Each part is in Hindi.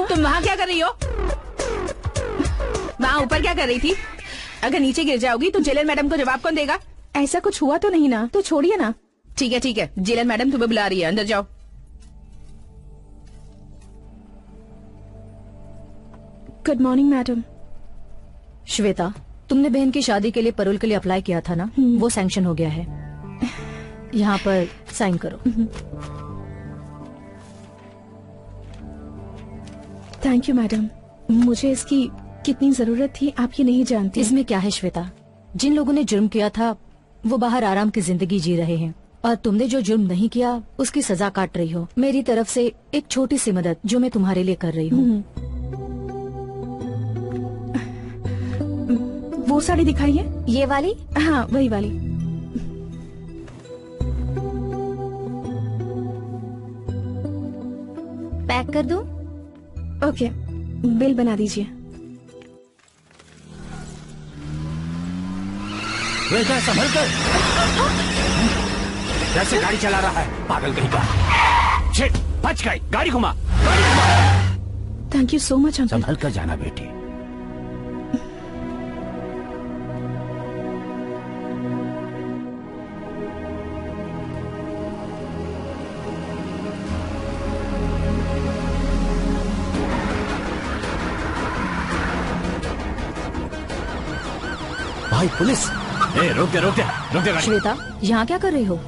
तुम वहाँ क्या कर रही हो? वहाँ ऊपर क्या कर रही थी? अगर नीचे गिर जाओगी तो जेलर मैडम को जवाब कौन देगा? ऐसा कुछ हुआ तो नहीं ना, तो छोड़िए ना। ठीक है, जेलर मैडम तुम्हें बुला रही है, अंदर जाओ। Good morning madam. श्वेता, तुमने बहन की शादी के लिए पैरोल के लिए अप्लाई किया था ना, वो सैंक्शन हो गया है। यहाँ पर साइन करो। थैंक यू मैडम, मुझे इसकी कितनी जरूरत थी आप ये नहीं जानती। इसमें क्या है श्वेता, जिन लोगों ने जुर्म किया था वो बाहर आराम की जिंदगी जी रहे हैं, और तुमने जो जुर्म नहीं किया उसकी सजा काट रही हो। मेरी तरफ से एक छोटी सी मदद जो मैं तुम्हारे लिए कर रही हूँ। वो साड़ी दिखाइए। ये वाली? हाँ वही वाली। पैक कर दूं? ओके, बिल बना दीजिए। संभल कर, कैसे गाड़ी चला रहा है पागल कहीं का। शिट, बच गई। गाड़ी घुमा। Thank you so much uncle. संभल कर जाना बेटी। भाई पुलिस! रुक जा। श्वेता, यहाँ क्या कर रही हो?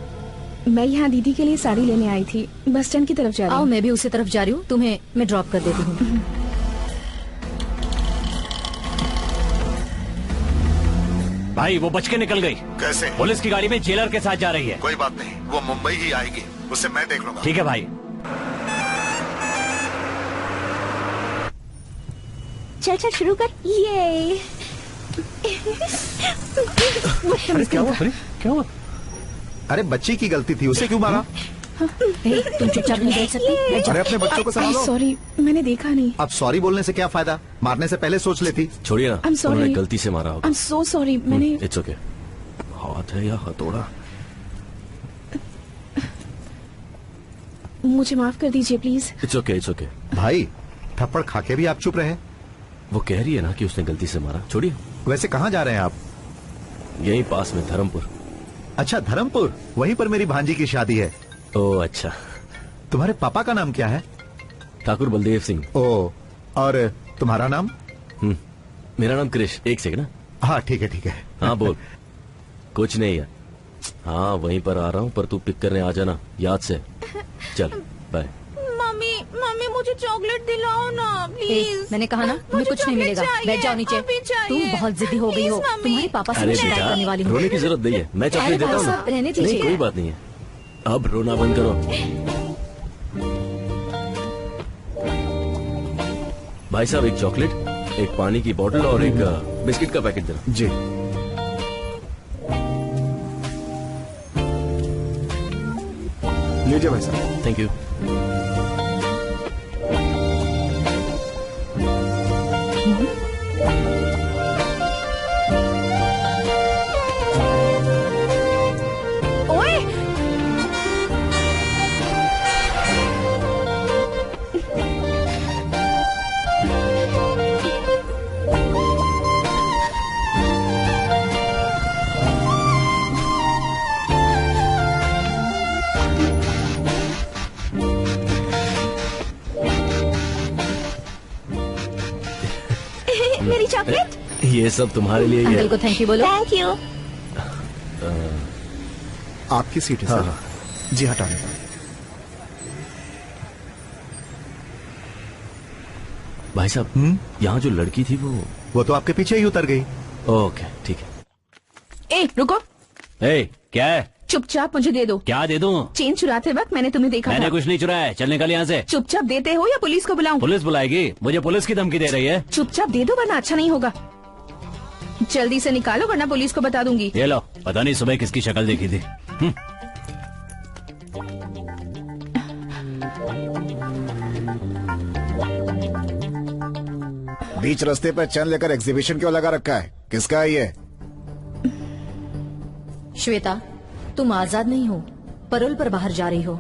मैं यहाँ दीदी के लिए साड़ी लेने आई थी, बस स्टैंड की तरफ जा रही हूँ। आओ, मैं भी उसी तरफ जा रही हूँ, तुम्हें मैं ड्रॉप कर देती हूँ। भाई वो बच के निकल गई। कैसे? पुलिस की गाड़ी में जेलर के साथ जा रही है। कोई बात नहीं, वो मुंबई ही आएगी, उससे मैं देख लूंगा। ठीक है भाई। चल शुरू कर। ये अरे क्या हुआ? अरे बच्ची की गलती थी, उसे क्यों मारा? तुम चुपचाप नहीं बैठ सकती? अरे अपने बच्चों को संभालो। सॉरी, मैंने देखा नहीं। अब सॉरी बोलने से क्या फायदा, मारने से पहले सोच लेती। छोड़िए ना, उन्होंने गलती से मारा होगा। I am so sorry. मैंने इट्स ओके। हाथ है या हथौड़ा? मुझे माफ कर दीजिए प्लीज। It's okay. भाई थप्पड़ खा के भी आप चुप रहे। वो कह रही है ना कि उसने गलती से मारा। छोड़िए। वैसे कहाँ जा रहे हैं आप? यहीं पास में, धर्मपुर। अच्छा धर्मपुर, वहीं पर मेरी भांजी की शादी है। ओह अच्छा। तुम्हारे पापा का नाम क्या है? ठाकुर बलदेव सिंह। ओह, और तुम्हारा नाम? मेरा नाम क्रिश। एक सेकंड ना। हाँ ठीक है। हाँ बोल। कुछ नहीं यार। हाँ वहीं पर आ रहा हूँ, पर तू पिक करने आ जाना याद से। चल बाय। मम्मी मुझे चॉकलेट दिलाओ ना प्लीज। मैंने कहा ना, तुम्हें कुछ नहीं मिलेगा। बैठ जाओ नीचे। तुम बहुत जिद्दी हो गई हो। तुम्हारे पापा से शिकायत करने वाली हूँ। रोने की जरूरत नहीं है, मैं चॉकलेट देता हूँ ना। रहने दीजिए। नहीं कोई बात नहीं है, अब रोना बंद करो। भाई साहब, एक चॉकलेट, एक पानी की बोतल और एक बिस्किट का पैकेट देना। जी। लीजिए भाई साहब। Thank you. मेरी चॉकलेट। ये सब तुम्हारे लिए ही है। अंकल को थैंक यू बोलो। Thank you. आपकी सीट है सर। जी हटाने। भाई साहब, यहाँ जो लड़की थी वो तो आपके पीछे ही उतर गई। ओके ठीक है। रुको। क्या है? चुपचाप मुझे दे दो। क्या दे दूं? चेन चुराते वक्त मैंने तुम्हें देखा मैंने था। कुछ नहीं चुराया, चल निकल यहाँ से। चुपचाप देते हो या पुलिस को बुलाऊं? पुलिस बुलाएगी? मुझे पुलिस की धमकी दे रही है। चुपचाप दे दो वरना अच्छा नहीं होगा। जल्दी से निकालो वरना पुलिस को बता दूंगी। ये लो, पता नहीं सुबह किसकी शक्ल देखी थी। बीच रास्ते पर चैन लेकर एग्जीबिशन क्यों लगा रखा है? किसका है ये? श्वेता, तुम आजाद नहीं हो, पैरोल पर बाहर जा रही हो।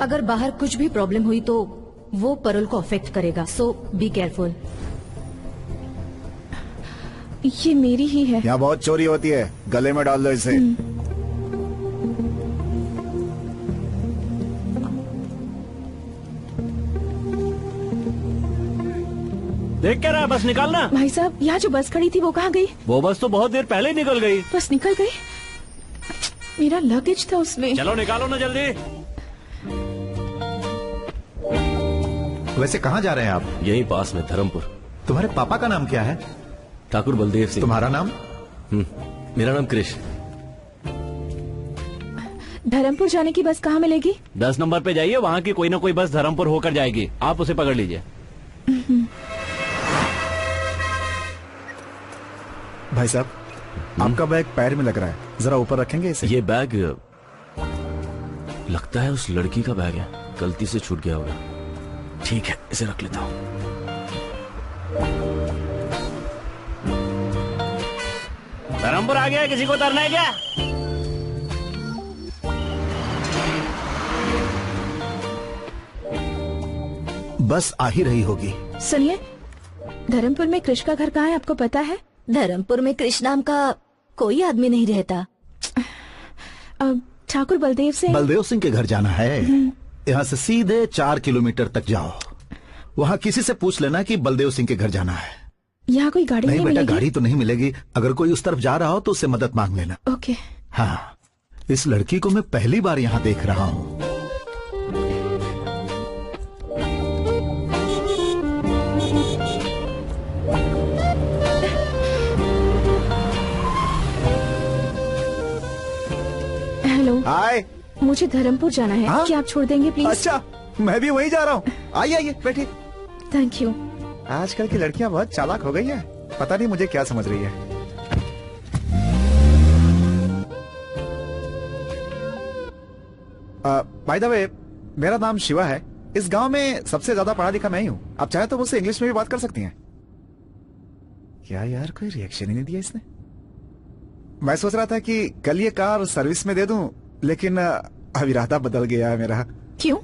अगर बाहर कुछ भी प्रॉब्लम हुई तो वो परोल को अफेक्ट करेगा, सो बी केयरफुल। ये मेरी ही है। यहाँ बहुत चोरी होती है, गले में डाल दो इसे। देख क्या रहा है, बस निकालना। भाई साहब, यहाँ जो बस खड़ी थी वो कहाँ गई? वो बस तो बहुत देर पहले ही निकल गई। बस निकल गई? मेरा लगेज था उसमें। चलो निकालो ना जल्दी। वैसे कहाँ जा रहे हैं आप? यहीं पास में धर्मपुर। तुम्हारे पापा का नाम क्या है? ठाकुर बलदेव सिंह। तुम्हारा नाम? मेरा नाम कृष्ण। धर्मपुर जाने की बस कहाँ मिलेगी? 10 नंबर पे जाइए, वहाँ की कोई ना कोई बस धर्मपुर होकर जाएगी, आप उसे पकड़ लीजिए। भाई साहब, आपका बैग पैर में लग रहा है, जरा ऊपर रखेंगे इसे? ये बैग लगता है उस लड़की का बैग है, गलती से छूट गया होगा। ठीक है, इसे रख लेता हूँ। धर्मपुर आ गया, किसी को उतरना है क्या? बस आ ही रही होगी। सुनिए, धर्मपुर में कृष्ण का घर कहाँ है, आपको पता है? धर्मपुर में कृष्ण नाम का कोई आदमी नहीं रहता। ठाकुर बलदेव सिंह। बलदेव सिंह के घर जाना है। यहाँ से सीधे 4 किलोमीटर तक जाओ, वहाँ किसी से पूछ लेना कि बलदेव सिंह के घर जाना है। यहाँ कोई गाड़ी नहीं नहीं बेटा, मिलेगी? गाड़ी तो नहीं मिलेगी। अगर कोई उस तरफ जा रहा हो तो उससे मदद मांग लेना। ओके। हाँ, इस लड़की को मैं पहली बार यहाँ देख रहा हूँ। हेलो। हाय। मुझे धर्मपुर जाना है। हाँ? क्या आप छोड़ देंगे प्लीज? अच्छा, मैं भी वहीं जा रहा हूँ। आइए आइए, बैठिए। Thank you. आजकल की लड़कियाँ बहुत चालाक हो गई हैं। पता नहीं मुझे क्या समझ रही है। बाय द वे, मेरा नाम शिवा है। इस गांव में सबसे ज्यादा पढ़ा लिखा मैं ही हूँ। आप चाहे तो मुझसे इंग्लिश में भी बात कर सकती हैं। क्या यार, कोई रिएक्शन ही नहीं दिया इसने। मैं सोच रहा था कि कल ये कार सर्विस में दे दूं, लेकिन अब इरादा बदल गया है मेरा। क्यों?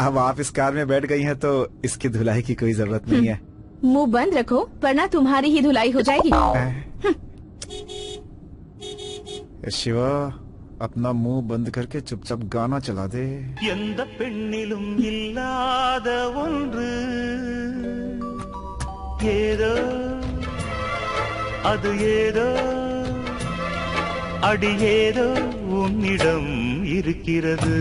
अब आप इस कार में बैठ गई हैं तो इसकी धुलाई की कोई जरूरत नहीं है। मुंह बंद रखो, वरना तुम्हारी ही धुलाई हो जाएगी। शिवा, अपना मुंह बंद करके चुपचाप गाना चला दे। எந்த பெண்ணிலும் இல்லாத ஒன்று ஏதோ அது ஏதோ அடி ஏதோ உன்னிடம் இருக்கிறது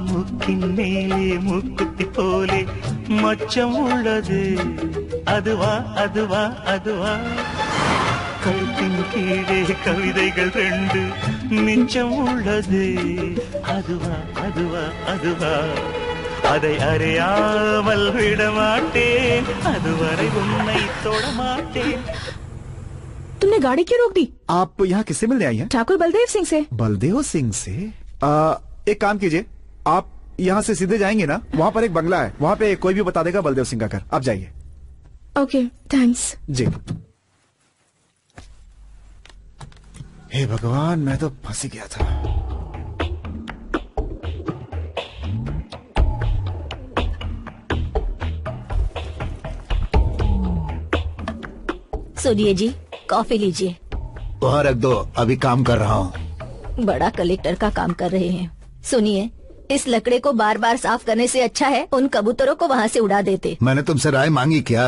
முக்கின் மேலே மூக்குத்தி போலே மச்சம் உள்ளது அதுவா அதுவா அதுவா கழுத்தின் கீழே கவிதைகள் 2 மிச்சம் உள்ளது அதுவா அதுவா அதுவா அதை அறியாமல் விட மாட்டேன் அதுவரை உன்னை தொட மாட்டேன்। तुमने गाड़ी क्यों रोक दी? आप यहाँ किससे मिलने आई हैं? ठाकुर बलदेव सिंह से। बलदेव सिंह से? एक काम कीजिए, आप यहाँ से सीधे जाएंगे ना, वहाँ पर एक बंगला है, वहाँ पे कोई भी बता देगा बलदेव सिंह का घर। आप जाइए। Okay, thanks. जी। हे भगवान, मैं तो फंस गया था। सुनिए जी, कॉफी लीजिए। वहाँ रख दो, अभी काम कर रहा हूँ। बड़ा कलेक्टर का काम कर रहे हैं। सुनिए, इस लकड़े को बार बार साफ करने से अच्छा है उन कबूतरों को वहाँ से उड़ा देते। मैंने तुमसे राय मांगी क्या?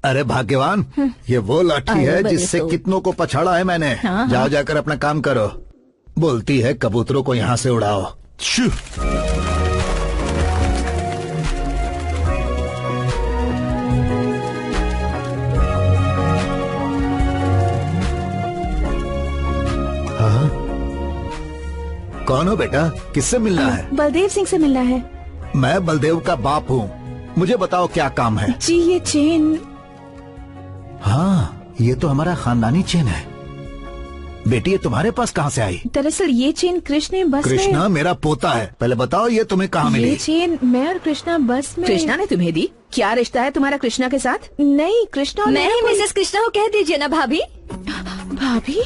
अरे भाग्यवान, ये वो लाठी है जिससे कितनों को पछाड़ा है मैंने। जाओ जाकर अपना काम करो। बोलती है कबूतरों को यहाँ से उड़ाओ। शू। हाँ? कौन हो बेटा, किससे मिलना है? बलदेव सिंह से मिलना है। मैं बलदेव का बाप हूँ, मुझे बताओ क्या काम है? जी, ये चेन। हाँ, ये तो हमारा खानदानी चेन है। बेटी, ये तुम्हारे पास कहाँ से आई? दरअसल ये चेन कृष्ण बस में। कृष्णा मेरा पोता है। पहले बताओ ये तुम्हें कहाँ मिली? ये चेन मैं और कृष्णा बस में। कृष्णा ने तुम्हें दी? क्या रिश्ता है तुम्हारा कृष्णा के साथ? नहीं, कृष्णा और मैं मेरा कोई- मिसेस कृष्णा को कह दीजिए ना भाभी। भाभी?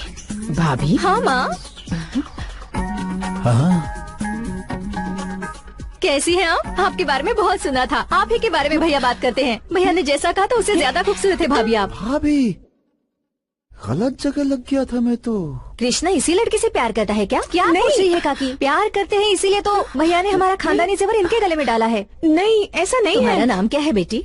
भाभी? हाँ माँ। हाँ, कैसी हैं आप? आपके बारे में बहुत सुना था। आप ही के बारे में भैया बात करते हैं। भैया ने जैसा कहा था उससे ज्यादा खूबसूरत है भाभी आप। भाभी, गलत जगह लग गया था मैं तो। कृष्णा इसी लड़की से प्यार करता है क्या? क्या पूछ रही है काकी? प्यार करते हैं इसीलिए तो भैया ने हमारा खानदानी जेवर इनके गले में डाला है। नहीं, ऐसा नहीं तुम्हारा है। नाम क्या है बेटी?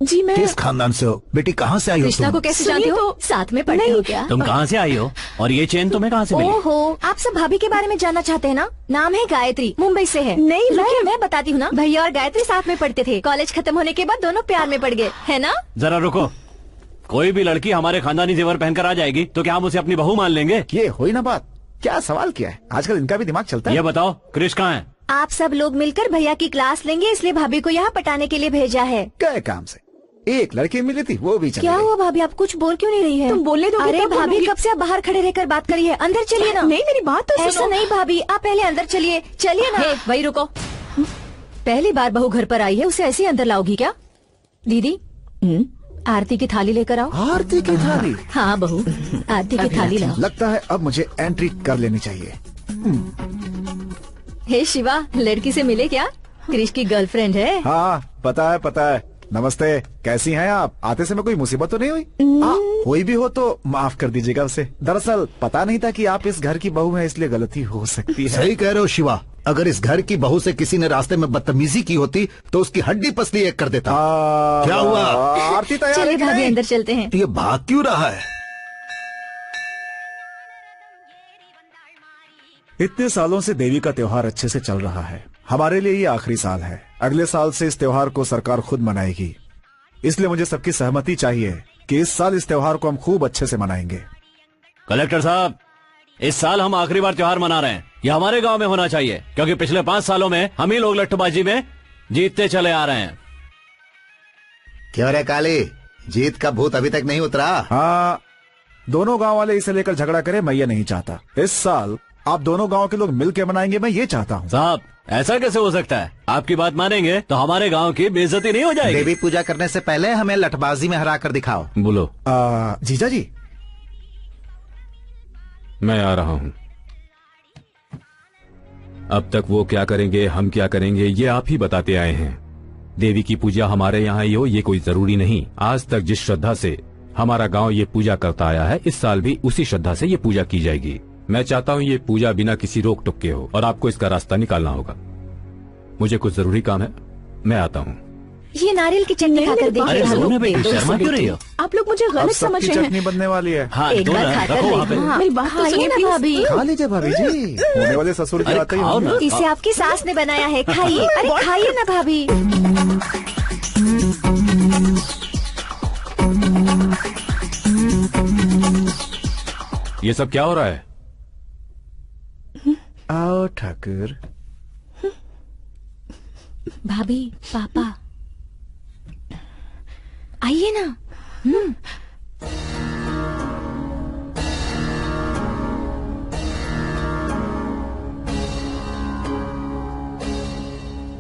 जी मैं किस खानदान से हो बेटी? कहाँ से आई हो कृष्णा तुम? को कैसे जानते हो? साथ में पढ़ते हो क्या? तुम कहाँ से आई हो और ये चेन तुम्हें कहाँ से मिली? ओहो, आप सब भाभी के बारे में जानना चाहते हैं ना? नाम है गायत्री, मुंबई से है। नहीं, रुकिए, मैं बताती हूँ ना। भैया और गायत्री साथ में पढ़ते थे। कॉलेज खत्म होने के बाद दोनों प्यार में पड़ गए, है ना? जरा रुको, कोई भी लड़की हमारे खानदानी जेवर पहनकर आ जाएगी तो क्या हम उसे अपनी बहू मान लेंगे? ये हुई ना बात। क्या सवाल किया है? आजकल इनका भी दिमाग चलता है। ये बताओ क्रिश कहाँ है? आप सब लोग मिलकर भैया की क्लास लेंगे इसलिए भाभी को यहाँ पटाने के लिए भेजा है। गए काम से। एक लड़की मिली थी, वो भी चली क्या गई। हुआ भाभी, आप कुछ बोल क्यों नहीं रही है? तुम बोलने दोगे अरे तब भाभी, बोलूंगी। कब से आप बाहर खड़े रहकर बात करिए? अंदर चलिए ना। नहीं, मेरी बात तो ऐसा सुनो। नहीं भाभी, आप पहले अंदर चलिए। चलिए ना। वही रुको। पहली बार बहू घर पर आई है, उसे ऐसे ही अंदर लाओगी क्या? दीदी, आरती की थाली लेकर आओ। आरती की थाली? हाँ बहू, आरती की थाली लाओ। लगता है अब मुझे एंट्री कर लेनी चाहिए। हे शिवा, लड़की से मिले क्या? क्रिश की गर्लफ्रेंड है। हाँ, पता है। नमस्ते, कैसी हैं आप? आते समय कोई मुसीबत तो नहीं हुई? कोई भी हो तो माफ कर दीजिएगा उसे। दरअसल पता नहीं था कि आप इस घर की बहू हैं, इसलिए गलती हो सकती है। सही कह रहे हो शिवा। अगर इस घर की बहू से किसी ने रास्ते में बदतमीजी की होती तो उसकी हड्डी पसली एक कर देता। क्या हुआ? आरती तैयार है चलिए कि भाभी, नहीं? अंदर चलते हैं। ये भाग क्यों रहा है? इतने सालों से देवी का त्योहार अच्छे से चल रहा है। हमारे लिए ये आखिरी साल है। अगले साल से इस त्योहार को सरकार खुद मनाएगी, इसलिए मुझे सबकी सहमति चाहिए कि इस साल इस त्योहार को हम खूब अच्छे से मनाएंगे। कलेक्टर साहब, इस साल हम आखिरी बार त्योहार मना रहे हैं। ये हमारे गांव में होना चाहिए क्योंकि पिछले 5 सालों में हम ही लोग लट्ठूबाजी में जीतते चले आ रहे हैं। क्यों रे काली, जीत का भूत अभी तक नहीं उतरा? हाँ, दोनों गांव वाले इसे लेकर झगड़ा करें, मैं ये नहीं चाहता। इस साल आप दोनों गांव के लोग मिलकर मनाएंगे, मैं ये चाहता हूँ। साहब, ऐसा कैसे हो सकता है? आपकी बात मानेंगे तो हमारे गांव की बेइज्जती नहीं हो जाएगी। देवी पूजा करने से पहले हमें लठबाजी में हरा कर दिखाओ। बोलो। जीजा जी, मैं आ रहा हूं। अब तक वो क्या करेंगे, हम क्या करेंगे, ये आप ही बताते आए हैं। देवी की पूजा हमारे यहाँ ही हो ये कोई जरूरी नहीं। आज तक जिस श्रद्धा से हमारा गांव ये पूजा करता आया है, इस साल भी उसी श्रद्धा से ये पूजा की जाएगी। मैं चाहता हूँ ये पूजा बिना किसी रोक टोक के हो और आपको इसका रास्ता निकालना होगा। मुझे कुछ जरूरी काम है, मैं आता हूँ। ये नारियल की चटनी खाकर देखिए। शर्मा क्यों रही हो? आप लोग मुझे अब गलत समझ सबकी रहे चटनी हैं। बनने वाली है। हाँ, एक दो बार ना, खाकर रखो वहाँ पे। देखो। मेरी बात तो खाइए सुनिए ना प्लीज। भाभी। खा लीजिए भाभी जी, होने वाले ससुर के अरे आते ही खाओ होंगे। ना। इसे आपकी सास ने बनाया है, खाइए। अरे खाइए ना भाभी। ये सब क्या हो रहा है? आओ ठाकुर। भाभी, पापा, आइए ना।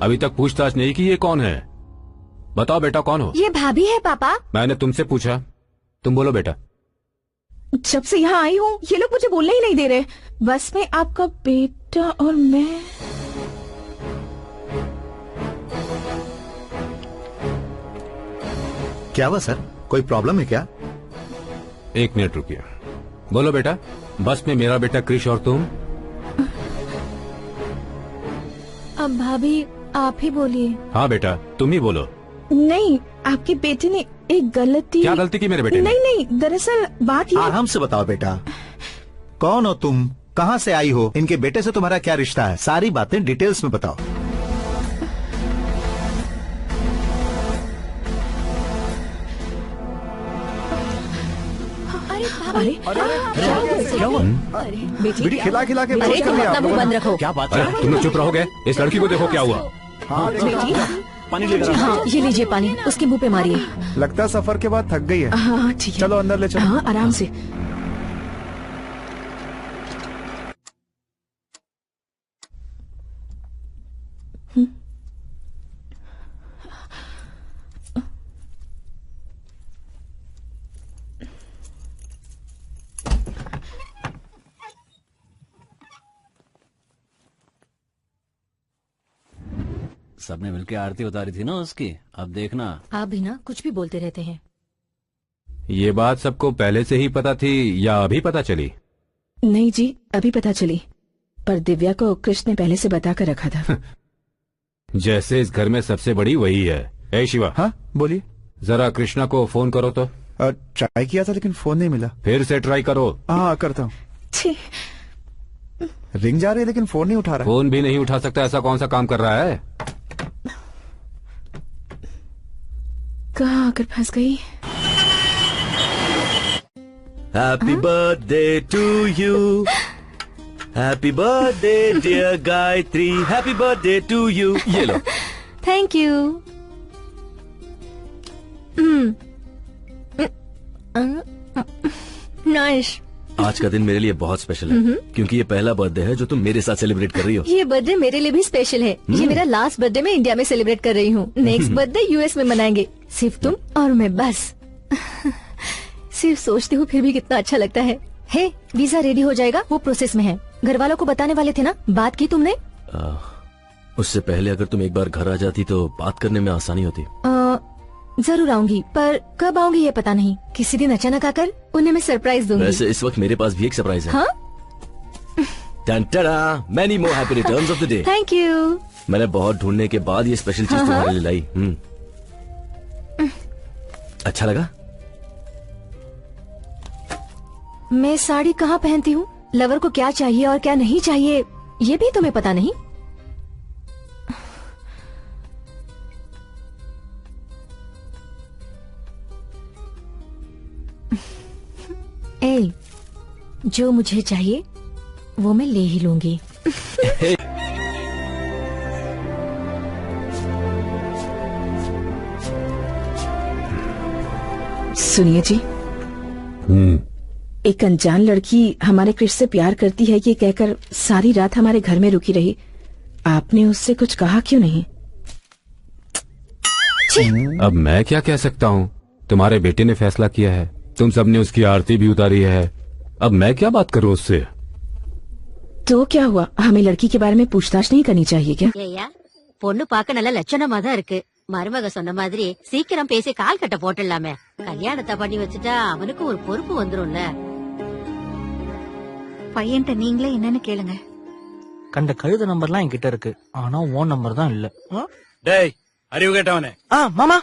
अभी तक पूछताछ नहीं की ये कौन है? बताओ बेटा, कौन हो? ये भाभी है पापा। मैंने तुमसे पूछा, तुम बोलो बेटा। जब से यहाँ आई हूँ ये लोग मुझे बोलने ही नहीं दे रहे। बस में आपका बेटा और मैं। क्या हुआ सर, कोई प्रॉब्लम है क्या? 1 मिनट रुकिए। बोलो बेटा, बस में मेरा बेटा क्रिश और तुम। अब भाभी आप ही बोलिए। हाँ बेटा, तुम ही बोलो। नहीं, आपके बेटे ने एक गलती। क्या गलती की मेरे बेटे ने? नहीं, दरअसल बात ये। आराम से बताओ बेटा, कौन हो तुम, कहाँ से आई हो, इनके बेटे से तुम्हारा क्या रिश्ता है, सारी बातें डिटेल्स में बताओ। अरे क्या हुआ? बेटी खिला खिला के अरे बेहोश कर दिया आप अपना मुंह लोगों बंद ने। रखो। क्या बात अरे है? तुम लोग चुप रहोगे? इस लड़की को देखो क्या हुआ। हाँ, देखो। पानी लेकर आओ। हाँ, ये लीजिए पानी, उसके मुंह पे मारिए। लगता है सफर के बाद थक गई है। हाँ ठीक है। चलो अंदर ले चलो। हाँ आराम से। सबने मिलकर आरती उतारी थी ना उसकी, अब देखना। आप भी ना कुछ भी बोलते रहते हैं। ये बात सबको पहले से ही पता थी या अभी पता चली? नहीं जी, अभी पता चली, पर दिव्या को कृष्ण ने पहले से बता कर रखा था। जैसे इस घर में सबसे बड़ी वही है। ए शिवा। हाँ बोलिए। जरा कृष्णा को फोन करो तो। ट्राई किया था लेकिन फोन नहीं मिला। फिर से ट्राई करो। हाँ करता हूँ। रिंग जा रही है लेकिन फोन नहीं उठा रहा। फोन भी नहीं उठा सकता, ऐसा कौन सा काम कर रहा है? कहाँ आकर फंस गई? Happy birthday to you, happy birthday dear Gayatri, happy birthday to you. ये लो। Thank you. नाइस। आज का दिन मेरे लिए बहुत स्पेशल है क्योंकि ये पहला बर्थडे है जो तुम मेरे साथ सेलिब्रेट कर रही हो। ये बर्थडे मेरे लिए भी स्पेशल है। ये मेरा लास्ट बर्थडे मैं इंडिया में सेलिब्रेट कर रही हूँ। नेक्स्ट बर्थडे यूएस में मनाएंगे, सिर्फ तुम और मैं बस। सिर्फ सोचती हूँ फिर भी कितना अच्छा लगता है। हे, वीजा रेडी हो जाएगा, वो प्रोसेस में है। घर वालों को बताने वाले थे ना, बात की तुमने? उससे पहले अगर तुम एक बार घर आ जाती तो बात करने में आसानी होती। जरूर आऊंगी, पर कब आऊंगी ये पता नहीं। किसी दिन अचानक आकर उन्हें मैं सरप्राइज दूंगी। वैसे इस वक्त मेरे पास भी एक सरप्राइज है। हाँ? Many more happy returns of the day. Thank you. मैंने बहुत ढूंढने के बाद ये स्पेशल चीज तुम्हारे लिए लाई। अच्छा लगा? मैं साड़ी कहाँ पहनती हूँ, लवर को क्या चाहिए और क्या नहीं चाहिए, ये भी तुम्हें पता नहीं? ए, जो मुझे चाहिए वो मैं ले ही लूंगी। सुनिए जी, एक अनजान लड़की हमारे कृष्ण से प्यार करती है ये कहकर सारी रात हमारे घर में रुकी रही। आपने उससे कुछ कहा क्यों नहीं? अब मैं क्या कह सकता हूँ? तुम्हारे बेटे ने फैसला किया है, तुम सबने उसकी आरती भी उतारी है, अब मैं क्या बात करूँ उससे? तो क्या हुआ, हमें लड़की के बारे में पूछताछ नहीं करनी चाहिए क्या? ஏய்யா பொண்ணு பார்க்க நல்ல லட்சணமா தான் இருக்கு. மருமக சொன்ன மாதிரி சீக்கிரம் பேசி கால் கட்ட போட்டுடலாமே. கல்யாணத்தை பண்ணி வச்சுட்டா அவனுக்கு ஒரு பொறுப்பு வந்துரும்ல. பையன்ட்ட நீங்களே என்னன்னு கேளுங்க. கண்ட கழுத நம்பர்லாம் என்கிட்ட இருக்கு, ஆனா ஓன் நம்பர் தான் இல்ல. டேய் அறிவு கேட்டவனே। மாமா।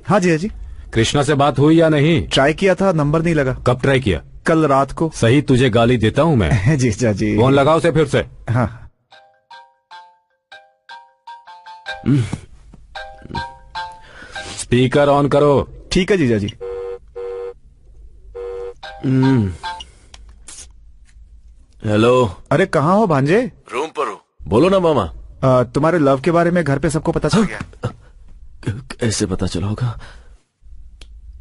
हाँ जी जी। कृष्णा से बात हुई या नहीं? ट्राई किया था, नंबर नहीं लगा। कब ट्राई किया? कल रात को। सही, तुझे गाली देता हूँ मैं। जी जी। फोन लगाओ उसे फिर से। हाँ। स्पीकर ऑन करो। ठीक है जीजा जी। हेलो। अरे कहाँ हो भांजे? रूम पर हूँ। बोलो ना मामा। तुम्हारे लव के बारे में घर पे सबको पता चल गया? कैसे पता चला होगा?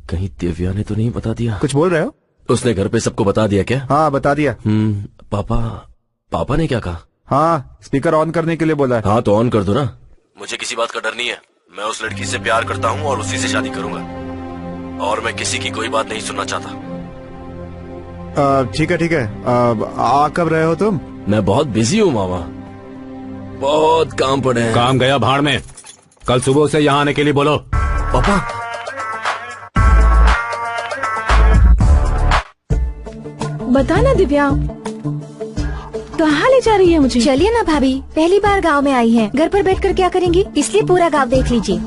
कहीं दिव्या ने तो नहीं बता दिया? कुछ बोल रहे हो? उसने घर पे सबको बता दिया क्या? हाँ बता दिया। पापा ने क्या कहा? हाँ, स्पीकर ऑन करने के लिए बोला है। हाँ तो ऑन कर दो ना। मुझे किसी बात का डर नहीं है, मैं उस लड़की से प्यार करता हूँ और उसी से शादी करूंगा, और मैं किसी की कोई बात नहीं सुनना चाहता। ठीक है। आ कब रहे हो तुम? मैं बहुत बिजी हूँ मामा, बहुत काम पड़े हैं। काम गया भाड़ में, कल सुबह से यहाँ आने के लिए बोलो। पापा बता ना दिव्या, कहाँ ले जा रही है मुझे? चलिए ना भाभी, पहली बार गांव में आई हैं, घर पर बैठकर क्या करेंगी, इसलिए पूरा गांव देख लीजिए।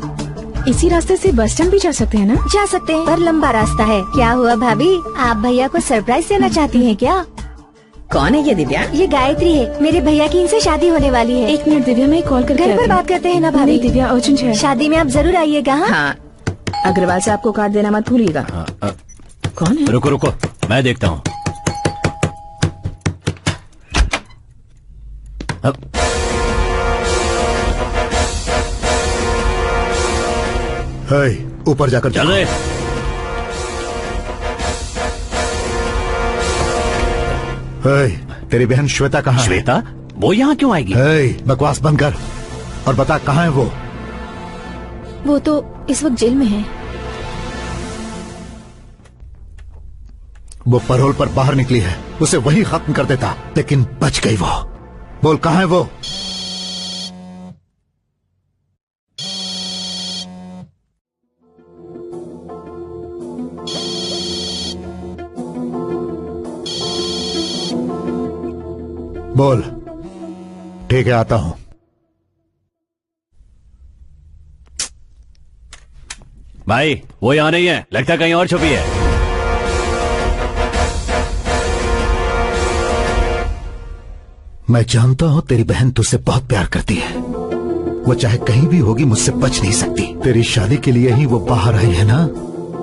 इसी रास्ते से बस स्टैंड भी जा सकते हैं ना? जा सकते हैं, पर लंबा रास्ता है। क्या हुआ भाभी, आप भैया को सरप्राइज देना चाहती हैं क्या? कौन है ये दिव्या? ये गायत्री है, मेरे भैया की इनसे शादी होने वाली है। एक मिनट दिव्या, मैं कॉल करके घर पर बात करते हैं ना भाभी। दिव्या अर्जेंट है, शादी में आप जरूर आइएगा। हाँ, अग्रवाल से आपको कार्ड देना मत भूलिएगा। कौन है? रुको मैं देखता हूँ। ऊपर जाकर चल रहे। तेरी बहन श्वेता कहाँ है? श्वेता? वो यहाँ क्यों आएगी? बकवास बंद कर और बता कहाँ है वो? वो तो इस वक्त जेल में है। वो पैरोल पर बाहर निकली है, उसे वहीं खत्म कर देता, लेकिन बच गई वो। बोल कहाँ है वो? बोल। ठीक है, आता हूं। भाई वो यहाँ नहीं है, लगता कहीं और छुपी है। मैं जानता हूं तेरी बहन तुझसे बहुत प्यार करती है। वो चाहे कहीं भी होगी, मुझसे बच नहीं सकती। तेरी शादी के लिए ही वो बाहर आई है ना,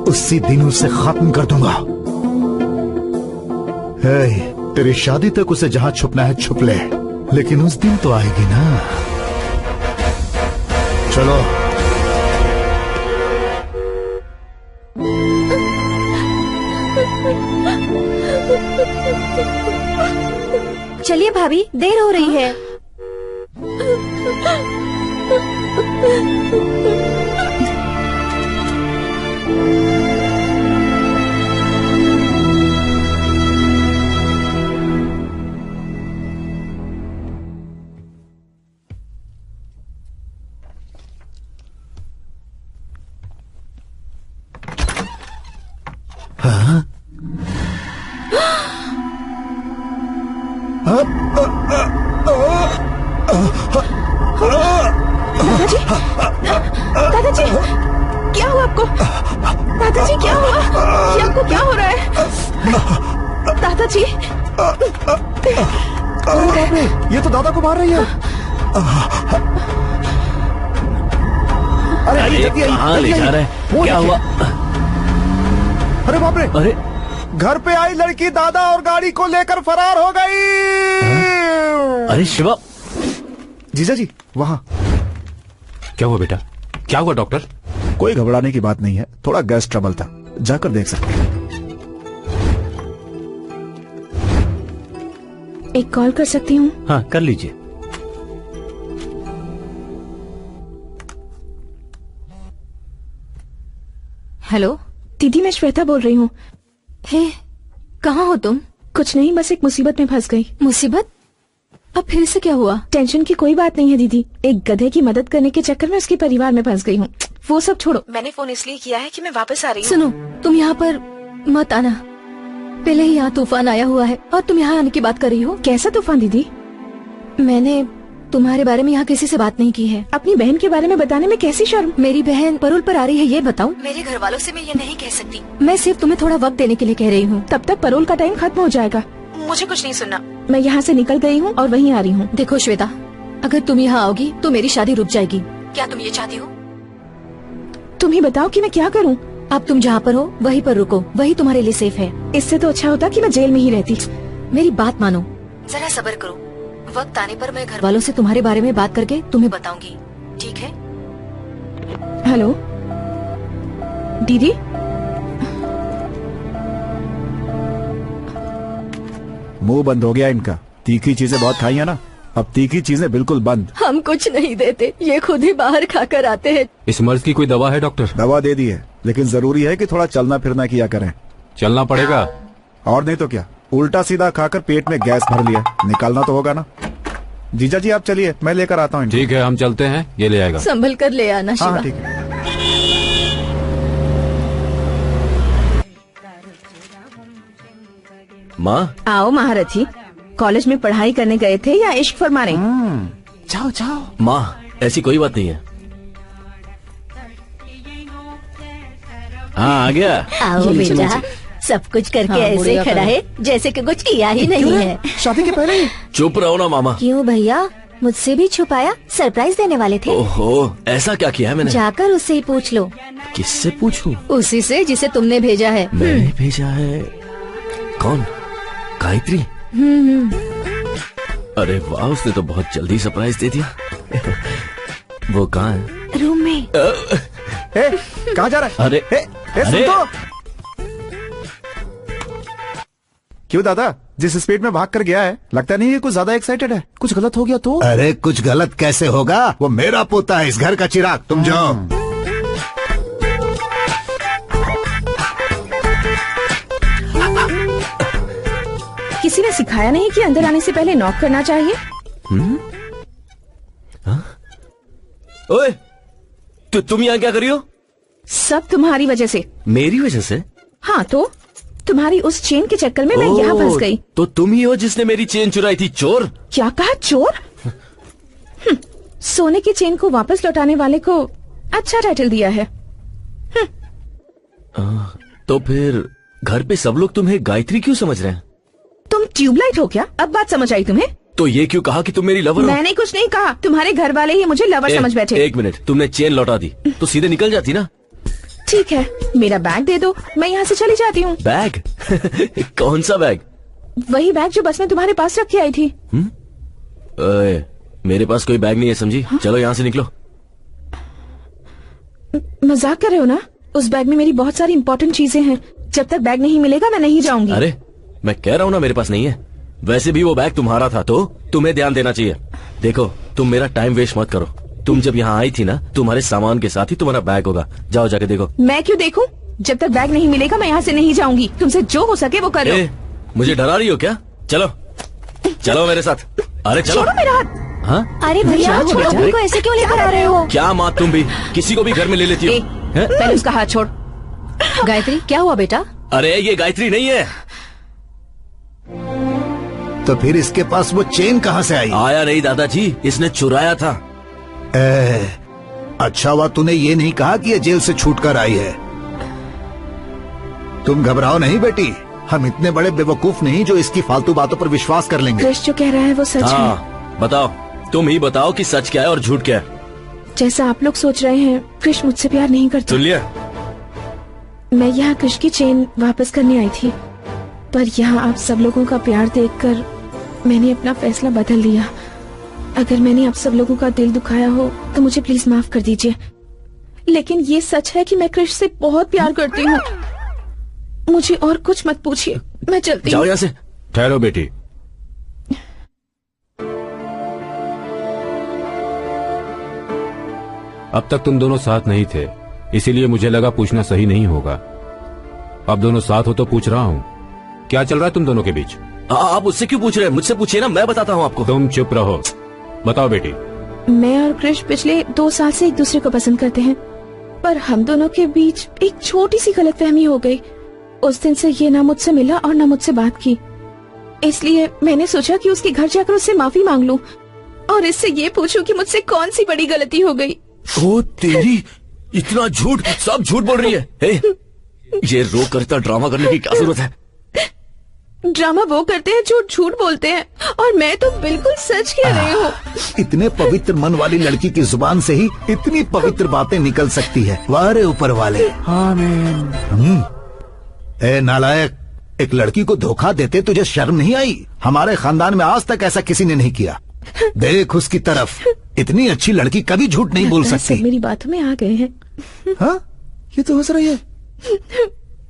उसी दिन उसे खत्म कर दूंगा। तेरी शादी तक उसे जहां छुपना है छुप ले, लेकिन उस दिन तो आएगी ना। चलो। चलिए भाभी, देर हो रही है। हाँ? दादाजी, दादाजी, क्या हुआ आपको? दादाजी क्या हुआ? ये आपको क्या हो रहा है? दादाजी, अरे बाप रे, ये तो दादा को मार रही है। अरे कहाँ ले जा रहे हैं? क्या हुआ? अरे बाप रे, अरे घर पे आई लड़की दादा और गाड़ी को लेकर फरार हो गई। अरे शिवा। जीजा जी वहाँ। क्या हुआ बेटा? क्या हुआ डॉक्टर? कोई घबराने की बात नहीं है, थोड़ा गैस ट्रबल था, जाकर देख सकते हैं। एक कॉल कर सकती हूँ? हाँ कर लीजिए। हेलो दीदी, मैं श्वेता बोल रही हूँ। हे, कहाँ हो तुम? कुछ नहीं, बस एक मुसीबत में फंस गई। मुसीबत? अब फिर से क्या हुआ? टेंशन की कोई बात नहीं है दीदी, एक गधे की मदद करने के चक्कर में उसके परिवार में फंस गई हूँ। वो सब छोड़ो, मैंने फोन इसलिए किया है कि मैं वापस आ रही हूँ। सुनो, तुम यहाँ पर मत आना। पहले ही यहाँ तूफान आया हुआ है और तुम यहाँ आने की बात कर रही हो। कैसा तूफान दीदी? मैंने तुम्हारे बारे में यहाँ किसी से बात नहीं की है। अपनी बहन के बारे में बताने में कैसी शर्म? मेरी बहन परोल पर आ रही है, ये बताऊं? मेरे घर वालों से मैं ये नहीं कह सकती। मैं सिर्फ तुम्हें थोड़ा वक्त देने के लिए कह रही हूँ। तब तक परोल का टाइम खत्म हो जाएगा। मुझे कुछ नहीं सुनना। मैं यहाँ से निकल गई हूँ और वहीं आ रही हूँ। देखो श्वेता, अगर तुम यहाँ आओगी तो मेरी शादी रुक जाएगी। क्या तुम ये चाहती हो? तुम ही बताओ कि मैं क्या करूँ। अब तुम जहाँ पर हो वहीं पर रुको, वही तुम्हारे लिए सेफ है। इससे तो अच्छा होता कि मैं जेल में ही रहती। मेरी बात मानो, जरा सब्र करो। वक्त आने पर मैं घर वालों से तुम्हारे बारे में बात करके तुम्हें बताऊंगी, ठीक है? हेलो दीदी। मुंह बंद हो गया इनका, तीखी चीजें बहुत खाई है ना, अब तीखी चीजें बिल्कुल बंद। हम कुछ नहीं देते, ये खुद ही बाहर खाकर आते हैं। इस मर्ज की कोई दवा है डॉक्टर? दवा दे दी है, लेकिन जरूरी है कि थोड़ा चलना फिरना किया करें। चलना पड़ेगा? और नहीं तो क्या, उल्टा सीधा खाकर पेट में गैस भर लिया, निकालना तो होगा ना। जीजा जी आप चलिए, मैं लेकर आता हूँ। ठीक है, हम चलते हैं, ये ले आएगा। संभल कर ले आना शिवा। हाँ ठीक है। माँ। आओ महारथी, कॉलेज में पढ़ाई करने गए थे या इश्क फरमाने? जाओ जाओ। माँ ऐसी कोई बात नहीं है। हाँ आ गया। आओ बेटा, सब कुछ करके ऐसे खड़ा है जैसे कि कुछ किया ही नहीं है। शादी के पहले ही? चुप रहो ना मामा। क्यों भैया, मुझसे भी छुपाया? सरप्राइज देने वाले थे। ओहो, ऐसा क्या किया है मैंने? जाकर उससे ही पूछ लो। किससे पूछूं? उसी से जिसे तुमने भेजा है। मैंने भेजा है? कौन? गायत्री? अरे वाह, उसने तो बहुत जल्दी सरप्राइज दे दिया। वो कहाँ है? रूम में। कहाँ जा रहा है? अरे सुन तो। क्यों दादा, जिस स्पीड में भाग कर गया है, लगता नहीं है कुछ ज्यादा एक्साइटेड है। कुछ गलत हो गया तो? अरे कुछ गलत कैसे होगा, वो मेरा पोता है, इस घर का चिराग। तुम जाओ। किसी ने सिखाया नहीं कि अंदर आने से पहले नॉक करना चाहिए? ओए, तुम यहाँ क्या कर रही हो? सब तुम्हारी वजह से। मेरी वजह से? हाँ तो तुम्हारी उस चेन के चक्कर में मैं यहाँ फंस गई। तो तुम ही हो जिसने मेरी चेन चुराई थी, चोर। क्या कहा, चोर? सोने की चेन को वापस लौटाने वाले को अच्छा टाइटल दिया है। तो फिर घर पे सब लोग तुम्हें गायत्री क्यों समझ रहे हैं? तुम ट्यूबलाइट हो क्या? अब बात समझ आई तुम्हें? तो ये क्यों कहा कि तुम मेरी लवर हो? मैंने कुछ नहीं कहा, तुम्हारे घर वाले ही मुझे लवर समझ बैठे। एक मिनट, तुमने चेन लौटा दी तो सीधे निकल जाती ना। ठीक है, मेरा बैग दे दो, मैं यहाँ से चली जाती हूँ। बैग? कौन सा बैग? वही बैग जो बस में तुम्हारे पास रख के आई थी। ओए, मेरे पास कोई बैग नहीं है, समझी? चलो यहाँ से निकलो। मजाक कर रहे हो ना? उस बैग में मेरी बहुत सारी इंपॉर्टेंट चीजें हैं। जब तक बैग नहीं मिलेगा मैं नहीं जाऊंगी। अरे मैं कह रहा हूँ ना, मेरे पास नहीं है। वैसे भी वो बैग तुम्हारा था तो तुम्हें ध्यान देना चाहिए। देखो, तुम मेरा टाइम वेस्ट मत करो। तुम जब यहाँ आई थी ना, तुम्हारे सामान के साथ ही तुम्हारा बैग होगा। जाओ जाके देखो। मैं क्यों देखूं? जब तक बैग नहीं मिलेगा मैं यहाँ से नहीं जाऊंगी। तुमसे जो हो सके वो करो। मुझे डरा रही हो क्या? चलो चलो मेरे साथ। अरे चलो। छोड़ो मेरा हाथ। हाँ? अरे भैया, छोड़ो, को ऐसे क्यों लेकर आ रहे हो? क्या माँ, तुम भी किसी को भी घर में ले लेती हो? पहले उसका हाथ छोड़। गायत्री, क्या हुआ बेटा? अरे ये गायत्री नहीं है। तो फिर इसके पास वो चेन कहाँ से आई? आया नहीं दादाजी, इसने चुराया था। अच्छा हुआ तूने ये नहीं कहा कि ये जेल से छूट कर आई है। तुम घबराओ नहीं बेटी, हम इतने बड़े बेवकूफ नहीं जो इसकी फालतू बातों पर विश्वास कर लेंगे। कृष जो कह रहा है वो सच है। बताओ, तुम ही बताओ कि सच क्या है और झूठ क्या है। जैसा आप लोग सोच रहे हैं, कृष मुझसे प्यार नहीं करता। सुन लिया? मैं यहाँ कृष की चेन वापस करने आई थी, पर यहाँ आप सब लोगों का प्यार देखकर मैंने अपना फैसला बदल लिया। अगर मैंने आप सब लोगों का दिल दुखाया हो तो मुझे प्लीज माफ कर दीजिए। लेकिन ये सच है कि मैं कृष से बहुत प्यार करती हूँ। मुझे और कुछ मत पूछिए, मैं चलती हूँ। जाओ यहाँ से। ठहरो बेटी। अब तक तुम दोनों साथ नहीं थे, इसीलिए मुझे लगा पूछना सही नहीं होगा। अब दोनों साथ हो तो पूछ रहा हूँ, क्या चल रहा है तुम दोनों के बीच? आप उससे क्यों पूछ रहे हैं? मुझसे पूछिए ना, मैं बताता हूँ आपको। तुम चुप रहो। बताओ बेटी। मैं और कृष पिछले 2 साल से एक दूसरे को पसंद करते हैं, पर हम दोनों के बीच एक छोटी सी गलतफहमी हो गई। उस दिन से ये ना मुझसे मिला और ना मुझसे बात की। इसलिए मैंने सोचा कि उसके घर जाकर उससे माफी मांग लूं और इससे ये पूछूं कि मुझसे कौन सी बड़ी गलती हो गई। ओ तेरी, इतना झूठ, सब झूठ बोल रही है। ये रो कर इतना ड्रामा करने की क्या जरूरत है? ड्रामा वो करते हैं जो झूठ बोलते हैं, और मैं तो बिल्कुल सच कह रही हूँ। इतने पवित्र मन वाली लड़की की जुबान से ही इतनी पवित्र बातें निकल सकती है। वाह रे ऊपर वाले। आमीन। ए नालायक, एक लड़की को धोखा देते तुझे शर्म नहीं आई? हमारे खानदान में आज तक ऐसा किसी ने नहीं किया। देख उसकी तरफ, इतनी अच्छी लड़की कभी झूठ नहीं बोल सकती। सब मेरी बातों में आ गए हैं। हाँ, ये तो हंस रही है।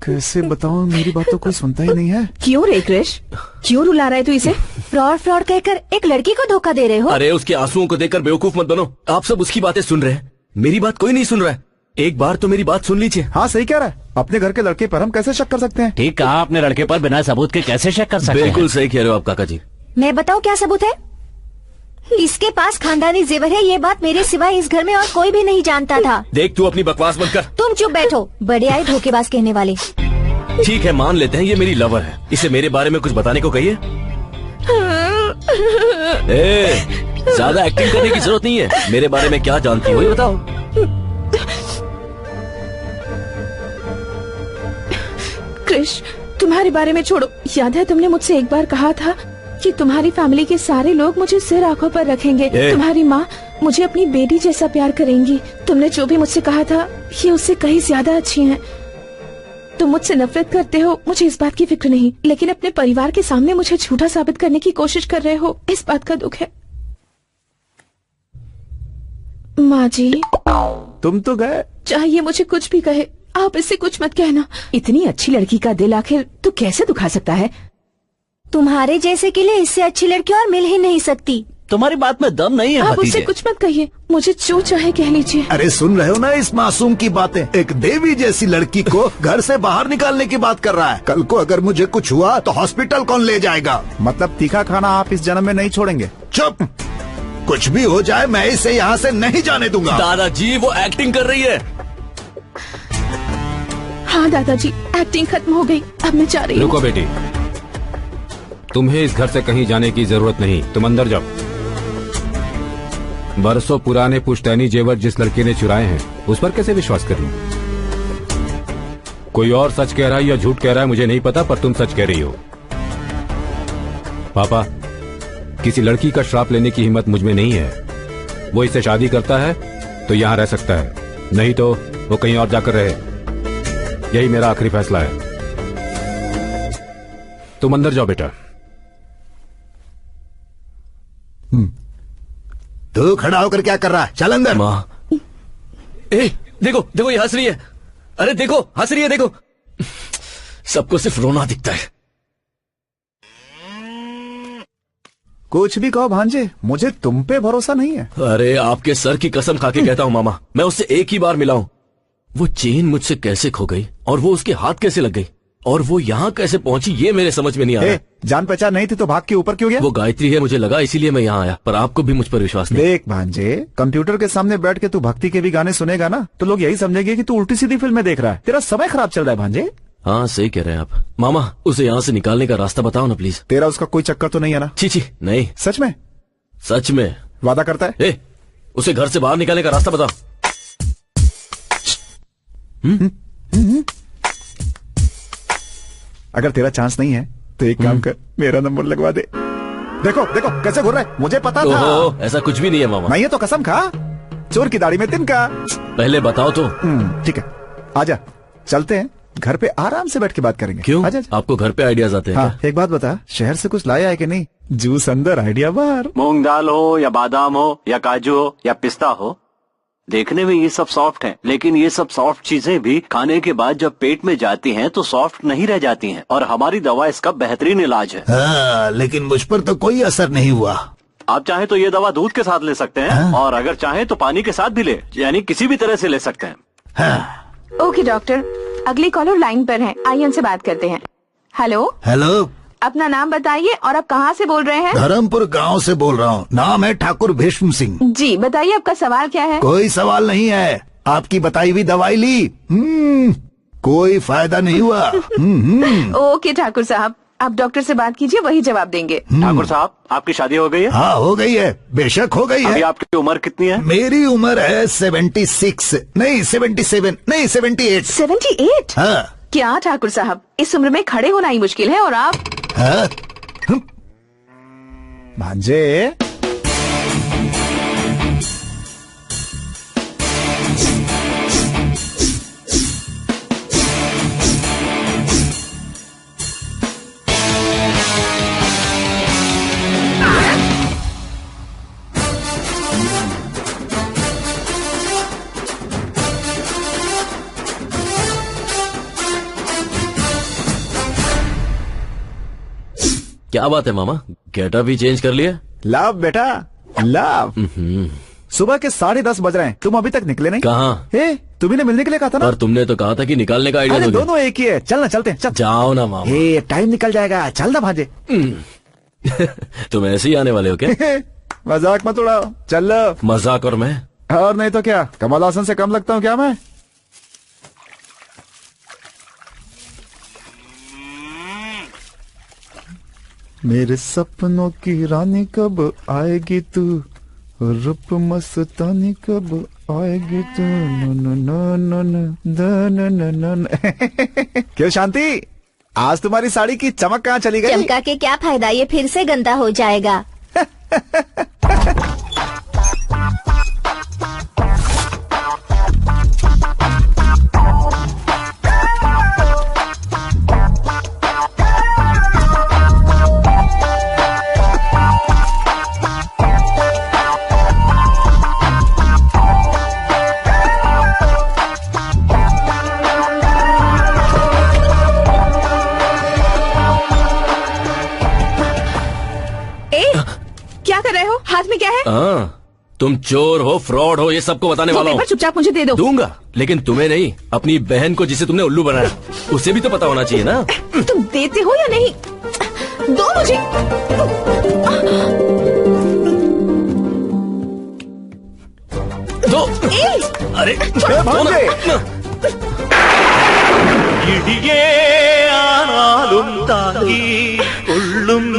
कैसे बताऊं, मेरी बात तो कोई सुनता ही नहीं है। क्यों रे कृष, क्यों रुला रहा है तू इसे? फ्रॉड फ्रॉड कहकर एक लड़की को धोखा दे रहे हो? अरे उसके आंसुओं को देखकर बेवकूफ मत बनो। आप सब उसकी बातें सुन रहे हैं, मेरी बात कोई नहीं सुन रहा है। एक बार तो मेरी बात सुन लीजिए। हाँ सही कह रहा है। अपने घर के लड़के पर हम कैसे शक कर सकते हैं? ठीक कहा, अपने लड़के पर बिना सबूत के कैसे शक कर सकते हैं? बिल्कुल सही कह रहे हो आप काका जी। मैं बताऊं क्या सबूत है? इसके पास खानदानी जेवर है, ये बात मेरे सिवाय इस घर में और कोई भी नहीं जानता था। देख तू अपनी बकवास बंद कर। तुम चुप बैठो, बड़े आए धोखेबाज कहने वाले। ठीक है, मान लेते हैं ये मेरी लवर है। इसे मेरे बारे में कुछ बताने को कहिए। ज्यादा एक्टिंग करने की जरूरत नहीं है। मेरे बारे में क्या जानती हो ये बताओ। कृष, तुम्हारे बारे में छोड़ो। याद है तुमने मुझसे एक बार कहा था कि तुम्हारी फैमिली के सारे लोग मुझे सिर आंखों पर रखेंगे। तुम्हारी माँ मुझे अपनी बेटी जैसा प्यार करेंगी। तुमने जो भी मुझसे कहा था ये उससे कहीं ज्यादा अच्छी हैं। तुम मुझसे नफरत करते हो, मुझे इस बात की फिक्र नहीं, लेकिन अपने परिवार के सामने मुझे झूठा साबित करने की कोशिश कर रहे हो, इस बात का दुख है। माँ जी, तुम तो गए। चाहिए मुझे कुछ भी कहे, आप इससे कुछ मत कहना। इतनी अच्छी लड़की का दिल आखिर तू कैसे दुखा सकता है? तुम्हारे जैसे के लिए इससे अच्छी लड़की और मिल ही नहीं सकती। तुम्हारी बात में दम नहीं है आप भतीजे। उससे कुछ मत कहिए, मुझे जो चाहे कह लीजिए। अरे सुन रहे हो ना इस मासूम की बातें? एक देवी जैसी लड़की को घर से बाहर निकालने की बात कर रहा है। कल को अगर मुझे कुछ हुआ तो हॉस्पिटल कौन ले जाएगा? मतलब तीखा खाना आप इस जन्म में नहीं छोड़ेंगे? चुप, कुछ भी हो जाए मैं इसे यहाँ से नहीं जाने दूंगा। दादाजी वो एक्टिंग कर रही है। हाँ दादाजी, एक्टिंग खत्म हो गई, अब मैं जा रही हूँ। रुको बेटी, तुम्हें इस घर से कहीं जाने की जरूरत नहीं, तुम अंदर जाओ। बरसों पुराने पुश्तैनी जेवर जिस लड़के ने चुराए हैं उस पर कैसे विश्वास कर लूं? कोई और सच कह रहा है या झूठ कह रहा है मुझे नहीं पता, पर तुम सच कह रही हो। पापा, किसी लड़की का श्राप लेने की हिम्मत मुझ में नहीं है। वो इससे शादी करता है तो यहां रह सकता है, नहीं तो वो कहीं और जाकर रहे। यही मेरा आखिरी फैसला है। तुम अंदर जाओ बेटा। तू खड़ा होकर क्या कर रहा है? चल अंदर। माँ, देखो देखो, ये हंस रही है। अरे देखो, हंस रही है, देखो। सबको सिर्फ रोना दिखता है। कुछ भी कहो भांजे, मुझे तुम पे भरोसा नहीं है। अरे आपके सर की कसम खा के कहता हूँ मामा, मैं उससे एक ही बार मिला हूँ। वो चेन मुझसे कैसे खो गई और वो उसके हाथ कैसे लग गई और वो यहाँ कैसे पहुंची, ये मेरे समझ में नहीं आ रहा। जान पहचान नहीं थी तो भाग के ऊपर क्यों गया? वो गायत्री है मुझे लगा, इसीलिए मैं यहाँ आया, पर आपको भी मुझ पर विश्वास नहीं। देख भांजे, कंप्यूटर के सामने बैठ के तू भक्ति के भी गाने सुनेगा ना तो लोग यही समझेंगे कि तू उल्टी सीधी फिल्में देख रहा है। तेरा समय खराब चल रहा है भांजे। हाँ सही कह रहे हैं आप। मामा, उसे यहाँ से निकालने का रास्ता बताओ ना प्लीज। तेरा उसका कोई चक्कर तो नहीं है ना? छी नहीं। सच में? सच में। वादा करता है? उसे घर से बाहर निकालने का रास्ता बताओ। अगर तेरा चांस नहीं है तो एक काम कर, मेरा नंबर लगवा दे। देखो देखो कैसे घूर रहा है, मुझे पता था। ऐसा कुछ भी नहीं है मामा। नहीं है तो कसम खा, चोर की दाढ़ी में तिनका। पहले बताओ तो। ठीक है, आजा, चलते हैं, घर पे आराम से बैठ के बात करेंगे। क्यों? आजा। आपको घर पे आइडियाज आते हैं? हाँ, एक बात बता, शहर से कुछ लाया है कि नहीं? जूस अंदर, आइडिया बाहर। मूंग दाल हो या बादाम हो या काजू हो या पिस्ता हो, देखने में ये सब सॉफ्ट हैं, लेकिन ये सब सॉफ्ट चीजें भी खाने के बाद जब पेट में जाती हैं तो सॉफ्ट नहीं रह जाती हैं, और हमारी दवा इसका बेहतरीन इलाज है। हाँ, लेकिन मुझ पर तो कोई असर नहीं हुआ। आप चाहें तो ये दवा दूध के साथ ले सकते हैं, और अगर चाहें तो पानी के साथ भी ले, यानी किसी भी तरह से ले सकते हैं। ओके डॉक्टर, अगली कॉलर लाइन पर है, आइए उनसे बात करते हैं। हेलो। हेलो, अपना नाम बताइए और आप कहाँ से बोल रहे हैं? धर्मपुर गांव से बोल रहा हूँ, नाम है ठाकुर भीष्म सिंह। जी बताइए, आपका सवाल क्या है? कोई सवाल नहीं है, आपकी बताई हुई दवाई ली, कोई फायदा नहीं हुआ। ओके ठाकुर साहब, आप डॉक्टर से बात कीजिए, वही जवाब देंगे। ठाकुर साहब, आपकी शादी हो गई है? हाँ हो गई है, बेशक हो गई है। अभी आपकी उम्र कितनी है? मेरी उम्र है 76, नहीं 77, नहीं 78। 78? हाँ। क्या ठाकुर साहब, इस उम्र में खड़े होना ही मुश्किल है, और आप? हाँ? भांजे, क्या बात है मामा, गेटअप भी चेंज कर लिया? लव बेटा, लव। सुबह के 10:30 बज रहे हैं, तुम अभी तक निकले नहीं। कहाँ? तुम्ही ने मिलने के लिए कहा था ना। पर तुमने तो कहा था कि निकालने का आइडिया अरे दोगे। दोनों एक ही है, चलना चलते हैं। चल। जाओ ना मामा। टाइम निकल जाएगा, चल ना भांजे। तुम ऐसे ही आने वाले हो क्या? मजाक मत उड़ाओ, चल। मजाक और मैं? और नहीं तो क्या, कमल हासन से कम लगता हूँ क्या मैं? मेरे सपनों की रानी कब आएगी तू, रूप मस्तानी कब आएगी तू, no no no no no no. क्यों शांति, आज तुम्हारी साड़ी की चमक कहाँ चली गई? चमका के क्या फायदा, ये फिर से गंदा हो जाएगा। हाथ में क्या है? तुम चोर हो, फ्रॉड हो, ये सबको बताने वाला हूँ। चुपचाप मुझे दे दो। दूंगा, लेकिन तुम्हें नहीं, अपनी बहन को जिसे तुमने उल्लू बनाया उसे भी तो पता होना चाहिए ना। तुम देते हो या नहीं? दो मुझे। दो। अरे भांजे। இடியே ஆனாலும் தாங்கி கொள்ளும்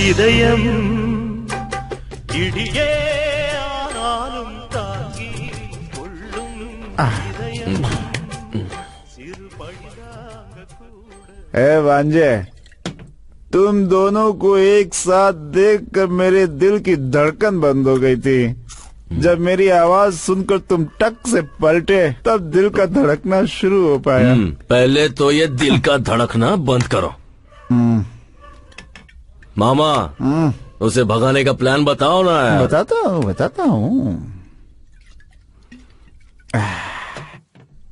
இதயம் இடியே ஆனாலும் தாங்கி கொள்ளும் இதயம் சிறு பழிதாங்க கூட ए भांजे, तुम दोनों को एक साथ देखकर मेरे दिल की धड़कन बंद हो गई थी। जब मेरी आवाज सुनकर तुम टक से पलटे तब दिल का धड़कना शुरू हो पाया। पहले तो ये दिल का धड़कना बंद करो। मामा, उसे भगाने का प्लान बताओ ना यार। बताता हूँ।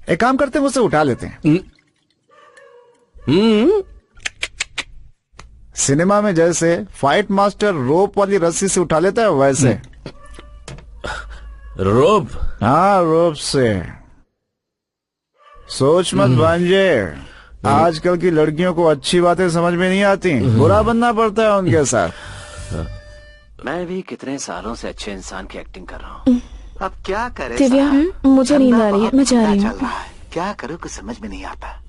एक काम करते हैं, उसे उठा लेते हैं। सिनेमा में जैसे फाइट मास्टर रोप वाली रस्सी से उठा लेता है वैसे। रोप? हाँ, रोप से। सोच मत भांजे, आजकल की लड़कियों को अच्छी बातें समझ में नहीं आती, बुरा बनना पड़ता है उनके साथ। मैं भी कितने सालों से अच्छे इंसान की एक्टिंग कर रहा हूँ। अब क्या करे? दिव्या, मुझे नींद आ रही है, मैं जा रही हूँ। क्या करूँ कुछ समझ में नहीं आता।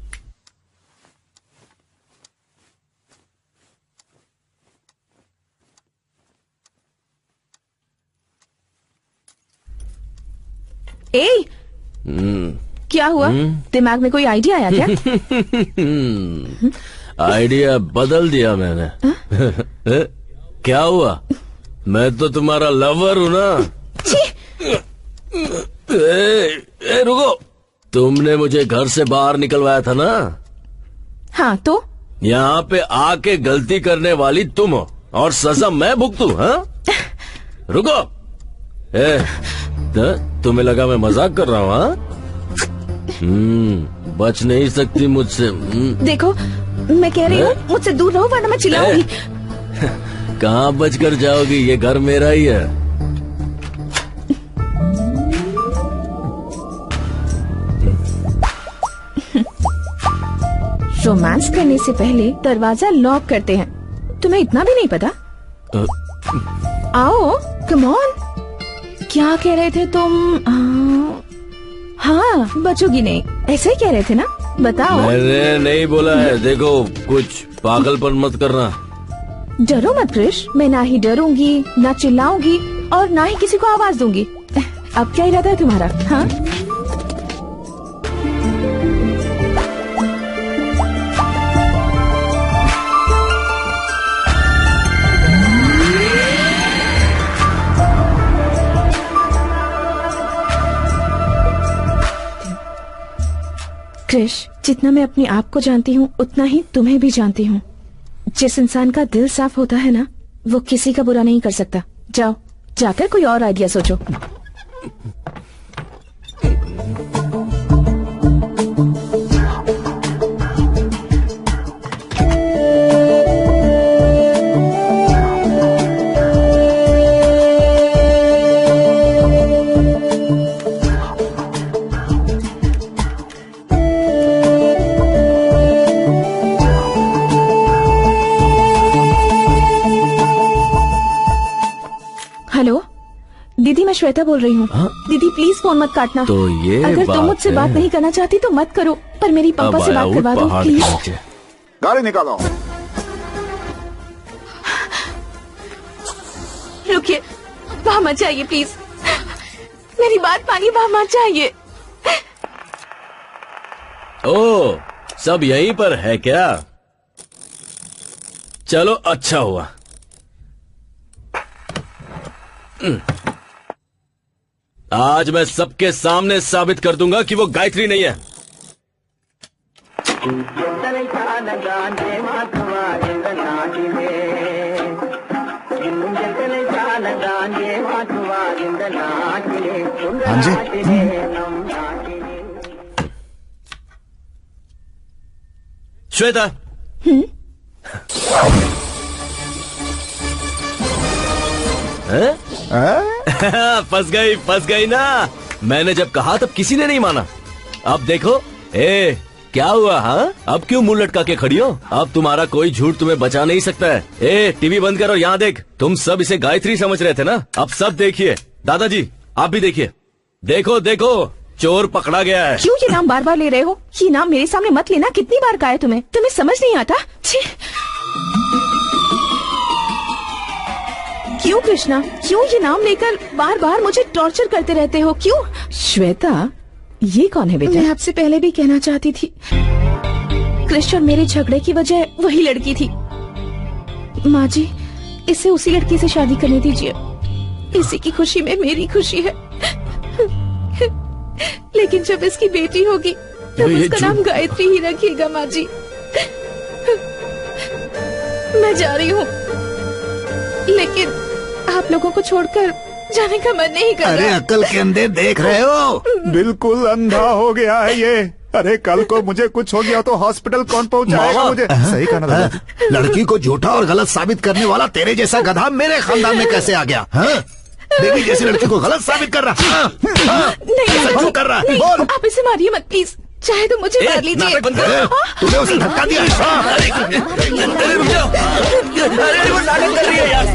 ए, क्या हुआ? दिमाग में कोई आइडिया आया क्या? आइडिया बदल दिया मैंने। क्या हुआ? मैं तो तुम्हारा लवर हूँ ना। रुको, तुमने मुझे घर से बाहर निकलवाया था ना? हाँ तो? यहाँ पे आके गलती करने वाली तुम हो और सजा मैं भुगतूं, हाँ? रुको, तुम्हें लगा मैं मजाक कर रहा हूँ, हाँ? बच नहीं सकती मुझसे। देखो, मैं कह रही हूँ मुझसे दूर रहो वरना मैं चिल्लाऊंगी। कहाँ बच कर जाओगी? ये घर मेरा ही है। रोमांस करने से पहले दरवाजा लॉक करते हैं, तुम्हें इतना भी नहीं पता? आओ, कम ऑन। क्या कह रहे थे तुम? हाँ, बचोगी नहीं, ऐसे ही कह रहे थे ना? बताओ। मैंने नहीं बोला है। देखो, कुछ पागलपन मत करना। डरो मत क्रिश, मैं ना ही डरूंगी, ना चिल्लाऊंगी और ना ही किसी को आवाज दूंगी। अब क्या इरादा है तुम्हारा? हाँ? क्रिश, जितना मैं अपने आप को जानती हूँ उतना ही तुम्हें भी जानती हूँ। जिस इंसान का दिल साफ होता है ना, वो किसी का बुरा नहीं कर सकता। जाओ, जाकर कोई और आइडिया सोचो। हेलो दीदी, मैं श्वेता बोल रही हूँ। दीदी प्लीज फोन मत काटना। तो ये अगर तुम मुझसे बात नहीं करना चाहती तो मत करो, पर मेरी पापा से बात करवा दो प्लीज। गाड़ी निकालो। रुकिए, वहाँ मत जाइए प्लीज, मेरी बात मानिए, वहाँ मत जाइए। ओ, सब यहीं पर है क्या? चलो, अच्छा हुआ। आज मैं सबके सामने साबित कर दूंगा कि वो गायत्री नहीं है। हाँ जी। श्वेता, फंस गई ना। मैंने जब कहा तब किसी ने नहीं माना। अब देखो, क्या हुआ? हाँ, अब क्यों मुंह लटका के खड़ी हो? अब तुम्हारा कोई झूठ तुम्हें बचा नहीं सकता है। टीवी बंद करो, यहाँ देख। तुम सब इसे गायत्री समझ रहे थे ना, अब सब देखिए। दादाजी, आप भी देखिए। देखो देखो, चोर पकड़ा गया है। क्यों ये नाम बार बार ले रहे हो? ये नाम मेरे सामने मत लेना। कितनी बार कहा है तुम्हें? तुम्हें समझ नहीं आता? छी! क्यों कृष्णा, क्यों ये नाम लेकर बार बार मुझे टॉर्चर करते रहते हो? क्यों? श्वेता, ये कौन है बेटा? मैं आपसे पहले भी कहना चाहती थी, कृष्ण और मेरे झगड़े की वजह वही लड़की थी। माँ जी, इसे उसी लड़की से शादी करने दीजिए। इसी की खुशी में मेरी खुशी है। लेकिन जब इसकी बेटी होगी तब उसका नाम गायत्री ही रखिएगा। माँ जी, मैं जा रही हूँ, लेकिन आप लोगों को छोड़कर जाने का मन नहीं कर रहा। अरे अकल के अंधे देख रहे हो? बिल्कुल अंधा हो गया है ये। अरे कल को मुझे कुछ हो गया तो हॉस्पिटल कौन पहुंचाएगा मुझे? सही कहा ना दादा। लड़की को झूठा और गलत साबित करने वाला तेरे जैसा गधा मेरे खानदान में कैसे आ गया? हाँ? देवी जैसी लड़की को गलत साबित कर रहा। नहीं कर रहा नहीं, बोल। आप इसे मारिए मत प्लीज, चाहे तो मुझे मार लीजिए। तूने उसे धक्का दिया। अरे वो नाटक कर रही है यार।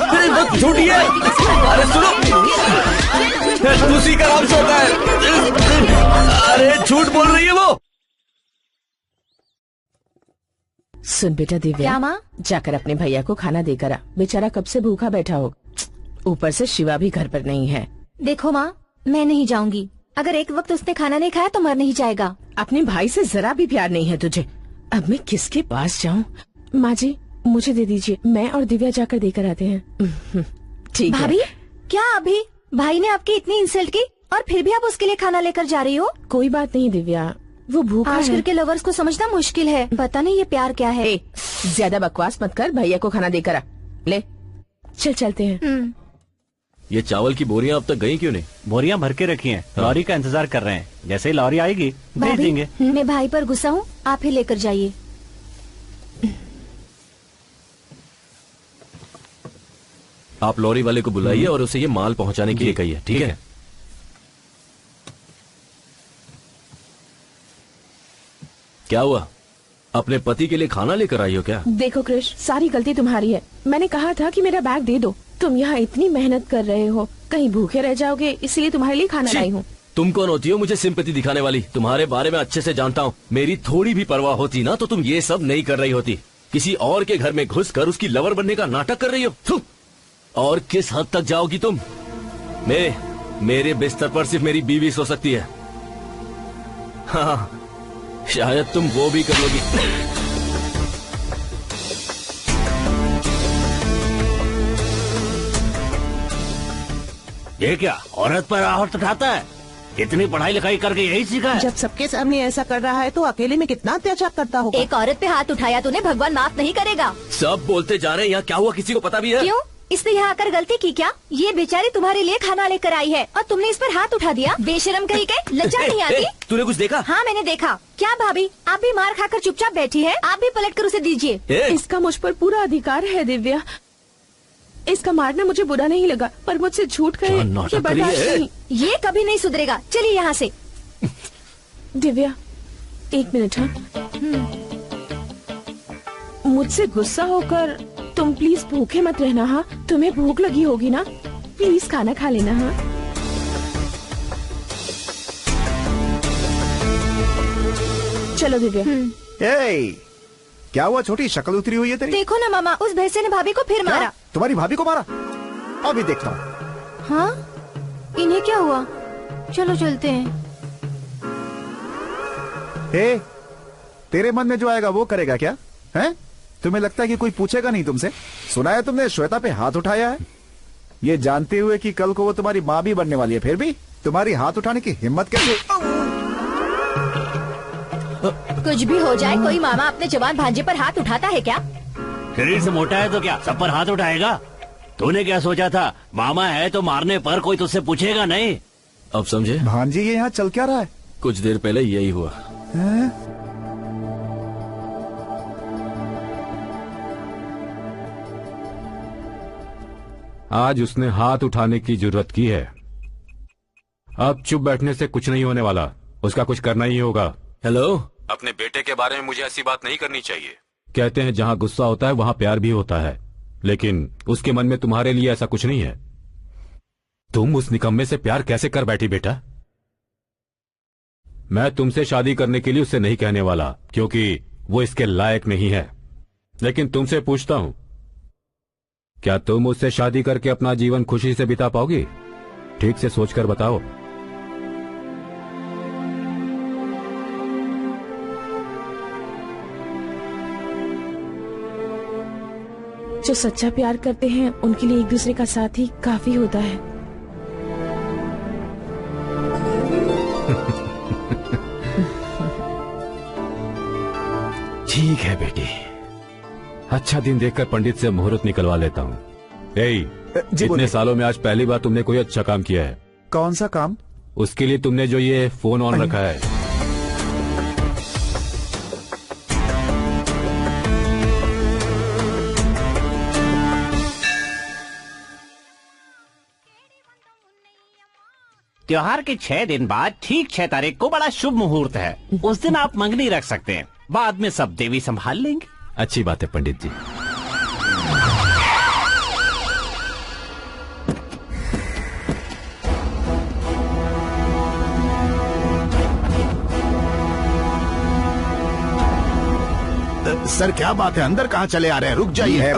अरे वो झूठी है। अरे सुनो, दूसरी का नाम छोटा है। अरे झूठ बोल रही है वो। सुन बेटा दिव्या, क्या माँ? जाकर अपने भैया को खाना देकर आ। बेचारा कब से भूखा बैठा हो। ऊपर से शिवा भी घर पर नहीं है। देखो माँ, मैं नहीं जाऊंगी। अगर एक वक्त उसने खाना नहीं खाया तो मर नहीं जाएगा। अपने भाई से जरा भी प्यार नहीं है तुझे। अब मैं किसके पास जाऊँ? माँ जी, मुझे दे दीजिए, मैं और दिव्या जाकर देकर आते हैं। ठीक है। भाभी, क्या अभी भाई ने आपकी इतनी इंसल्ट की और फिर भी आप उसके लिए खाना लेकर जा रही हो? कोई बात नहीं दिव्या, वो भूखा आजकल है। के लवर्स को समझना मुश्किल है। पता नहीं ये प्यार क्या है। ज्यादा बकवास मत कर, भैया को खाना देकर आ। ले चल चलते हैं। ये चावल की बोरियां अब तक गई क्यों नहीं? बोरियां भर के रखी हैं, लॉरी का इंतजार कर रहे हैं। जैसे ही लॉरी आएगी भेज भाभी, देंगे। मैं भाई पर गुस्सा हूँ, आप ही लेकर जाइए। आप लॉरी वाले को बुलाइए और उसे ये माल पहुंचाने के लिए कहिए, ठीक है? क्या हुआ? अपने पति के लिए खाना लेकर आई हो क्या? देखो कृष, सारी गलती तुम्हारी है। मैंने कहा था कि मेरा बैग दे दो। तुम यहाँ इतनी मेहनत कर रहे हो, कहीं भूखे रह जाओगे, इसलिए तुम्हारे लिए खाना लाई हूँ। तुम कौन होती हो मुझे सिंपैथी दिखाने वाली? तुम्हारे बारे में अच्छे से जानता हूँ। मेरी थोड़ी भी परवाह होती ना तो तुम ये सब नहीं कर रही होती। किसी और के घर में घुसकर उसकी लवर बनने का नाटक कर रही हो। थू! और किस हद तक जाओगी तुम? मेरे बिस्तर पर सिर्फ मेरी बीवी सो सकती है। हाँ, शायद तुम वो भी कर लोगी। ये क्या औरत पर आहट उठाता है? इतनी पढ़ाई लिखाई करके यही सीखा है? जब सबके सामने ऐसा कर रहा है तो अकेले में कितना अत्याचार करता होगा। एक औरत पे हाथ उठाया तूने, भगवान माफ नहीं करेगा। सब बोलते जा रहे हैं, यहाँ क्या हुआ किसी को पता भी है? क्यों? इसने यहाँ आकर गलती की क्या? ये बेचारी तुम्हारे लिए खाना लेकर आई है और तुमने इस पर हाथ उठा दिया। बेशरम कहीं के, लज्जा नहीं आती? तूने कुछ देखा? हाँ मैंने देखा। क्या भाभी, आप भी मार खाकर चुपचाप बैठी है? आप भी पलट कर उसे दीजिए। इसका मुझ पर पूरा अधिकार है दिव्या। इसका मारना मुझे बुरा नहीं लगा, पर मुझसे झूठ कहे ये बर्दाश्त नहीं। ये कभी नहीं सुधरेगा। चलिए यहाँ से। दिव्या, एक मिनट। हाँ, मुझसे गुस्सा होकर तुम प्लीज भूखे मत रहना। हाँ, तुम्हें भूख लगी होगी ना, प्लीज खाना खा लेना। हाँ, चलो दिव्या। क्या हुआ छोटी, शक्ल उतरी हुई है तेरी? देखो ना मामा, उस भैंसे ने भाभी को फिर मारा। तुम्हारी भाभी को मारा? अभी देखता हूँ। हाँ, इन्हें क्या हुआ? चलो चलते हैं। तेरे मन में जो आएगा वो करेगा क्या? हैं? तुम्हें लगता है कि कोई पूछेगा नहीं तुमसे? सुना है तुमने श्वेता पे हाथ उठाया है, ये जानते हुए कि कल को वो तुम्हारी माँ भी बनने वाली है, फिर भी तुम्हारी हाथ उठाने की हिम्मत कैसे? कुछ भी हो जाए, कोई मामा अपने जवान भांजे पर हाथ उठाता है क्या? शरीर से मोटा है तो क्या सब पर हाथ उठाएगा? तूने क्या सोचा था? मामा है तो मारने पर कोई तुझसे पूछेगा नहीं। अब समझे? भांजी ये यहाँ चल क्या रहा है? कुछ देर पहले यही हुआ। आज उसने हाथ उठाने की जरूरत की है। अब चुप बैठने से कुछ नहीं होने वाला, उसका कुछ करना ही होगा। हेलो, अपने बेटे के बारे में मुझे ऐसी बात नहीं करनी चाहिए। कहते हैं जहाँ गुस्सा होता है वहाँ प्यार भी होता है, लेकिन उसके मन में तुम्हारे लिए ऐसा कुछ नहीं है। तुम उस निकम्मे से प्यार कैसे कर बैठी बेटा? मैं तुमसे शादी करने के लिए उससे नहीं कहने वाला, क्योंकि वो इसके लायक नहीं है। लेकिन तुमसे पूछता हूं, क्या तुम उससे शादी करके अपना जीवन खुशी से बिता पाओगी? ठीक से सोचकर बताओ। जो सच्चा प्यार करते हैं उनके लिए एक दूसरे का साथ ही काफी होता है। ठीक है बेटी, अच्छा दिन देखकर पंडित से मुहूर्त निकलवा लेता हूँ। इतने सालों में आज पहली बार तुमने कोई अच्छा काम किया है। कौन सा काम? उसके लिए तुमने जो ये फोन ऑन रखा है। त्योहार के 6 दिन बाद ठीक 6 तारीख को बड़ा शुभ मुहूर्त है। उस दिन आप मंगनी रख सकते हैं, बाद में सब देवी संभाल लेंगे। अच्छी बात है पंडित जी। सर क्या बात है, अंदर कहाँ चले आ रहे हैं? रुक जाइए।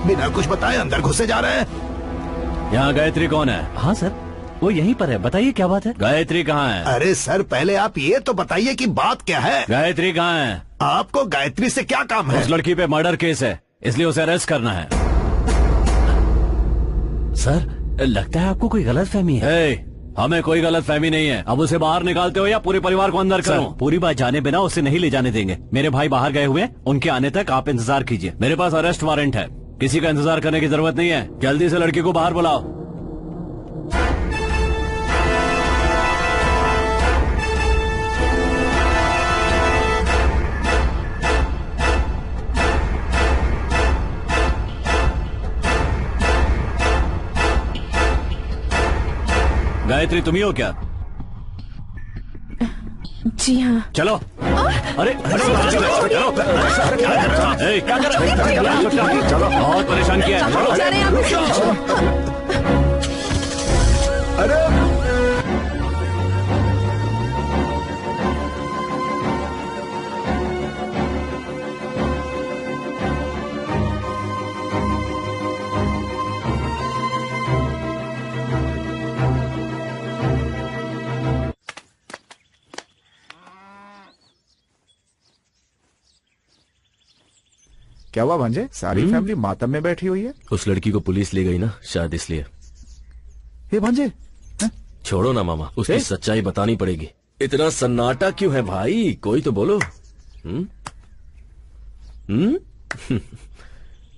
बिना कुछ बताए अंदर घुसे जा रहे हैं। यहाँ गायत्री कौन है? हाँ सर, वो यहीं पर है, बताइए क्या बात है। गायत्री कहाँ है? अरे सर पहले आप ये तो बताइए कि बात क्या है। गायत्री कहाँ है? आपको गायत्री से क्या काम है? उस लड़की पे मर्डर केस है, इसलिए उसे अरेस्ट करना है। सर लगता है आपको कोई गलतफहमी है। हमें कोई गलतफहमी नहीं है। अब उसे बाहर निकालते हो या पूरे परिवार को अंदर करो? पूरी बात जाने बिना उसे नहीं ले जाने देंगे। मेरे भाई बाहर गए हुए, उनके आने तक आप इंतजार कीजिए। मेरे पास अरेस्ट वारंट है, किसी का इंतजार करने की जरूरत नहीं है। जल्दी से लड़की को बाहर बुलाओ। गायत्री तुम ही हो क्या? जी हाँ। चलो। अरे चलो। क्या कर रहे हो? बहुत परेशान किया है। अरे क्या हुआ भांजे? सारी फैमिली मातम में बैठी हुई है। उस लड़की को पुलिस ले गई ना, शायद इसलिए। ये भांजे छोड़ो ना मामा, उसकी सच्चाई बतानी पड़ेगी। इतना सन्नाटा क्यों है भाई? कोई तो बोलो।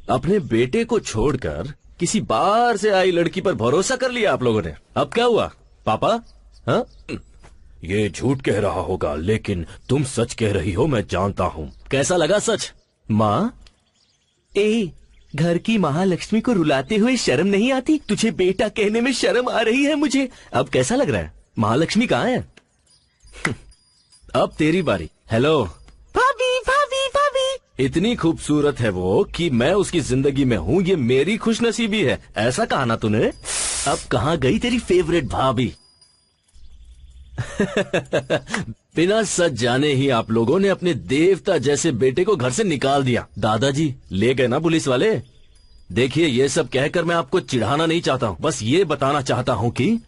अपने बेटे को छोड़कर किसी बाहर से आई लड़की पर भरोसा कर लिया आप लोगों ने। अब क्या हुआ पापा? हाँ, ये झूठ कह रहा होगा, लेकिन तुम सच कह रही हो, मैं जानता हूँ। कैसा लगा सच? माँ, घर की महालक्ष्मी को रुलाते हुए शर्म नहीं आती? तुझे बेटा कहने में शर्म आ रही है मुझे। अब कैसा लग रहा है? महालक्ष्मी कहाँ है? अब तेरी बारी। हेलो भाभी, भाभी, भाभी। इतनी खूबसूरत है वो कि मैं उसकी जिंदगी में हूँ, ये मेरी खुशनसीबी है। ऐसा कहा ना तूने। अब कहाँ गई तेरी फेवरेट भाभी? बिना सच जाने ही आप लोगों ने अपने देवता जैसे बेटे को घर से निकाल दिया। दादाजी ले गए ना पुलिस वाले। देखिए, ये सब कहकर मैं आपको चिढ़ाना नहीं चाहता हूँ, बस ये बताना चाहता हूँ कि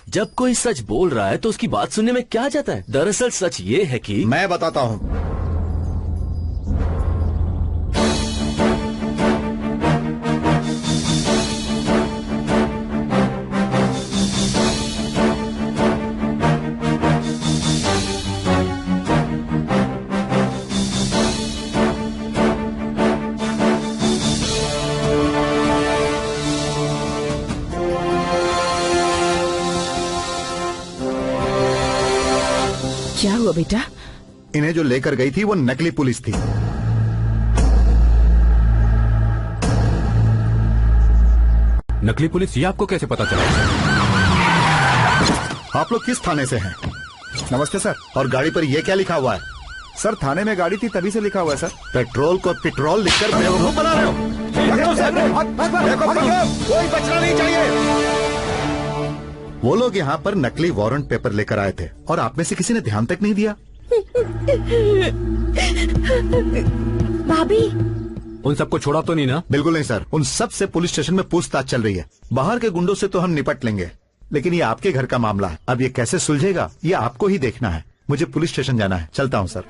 जब कोई सच बोल रहा है तो उसकी बात सुनने में क्या जाता है। दरअसल सच ये है कि मैं बताता हूँ। क्या हुआ बेटा? इन्हें जो लेकर गई थी वो नकली पुलिस थी। नकली पुलिस? ये आपको कैसे पता चला? आप लोग किस थाने से हैं? नमस्ते सर। और गाड़ी पर ये क्या लिखा हुआ है? सर थाने में गाड़ी थी तभी से लिखा हुआ है सर। पेट्रोल को पेट्रोल लिखकर बेवकूफ बना रहे हो। कोई बचना नहीं चाहिए। वो लोग यहाँ पर नकली वारंट पेपर लेकर आए थे और आप में से किसी ने ध्यान तक नहीं दिया। भाभी, उन सबको छोड़ा तो नहीं ना? बिल्कुल नहीं सर, उन सब से पुलिस स्टेशन में पूछताछ चल रही है। बाहर के गुंडों से तो हम निपट लेंगे, लेकिन ये आपके घर का मामला है। अब ये कैसे सुलझेगा ये आपको ही देखना है। मुझे पुलिस स्टेशन जाना है, चलता हूँ सर।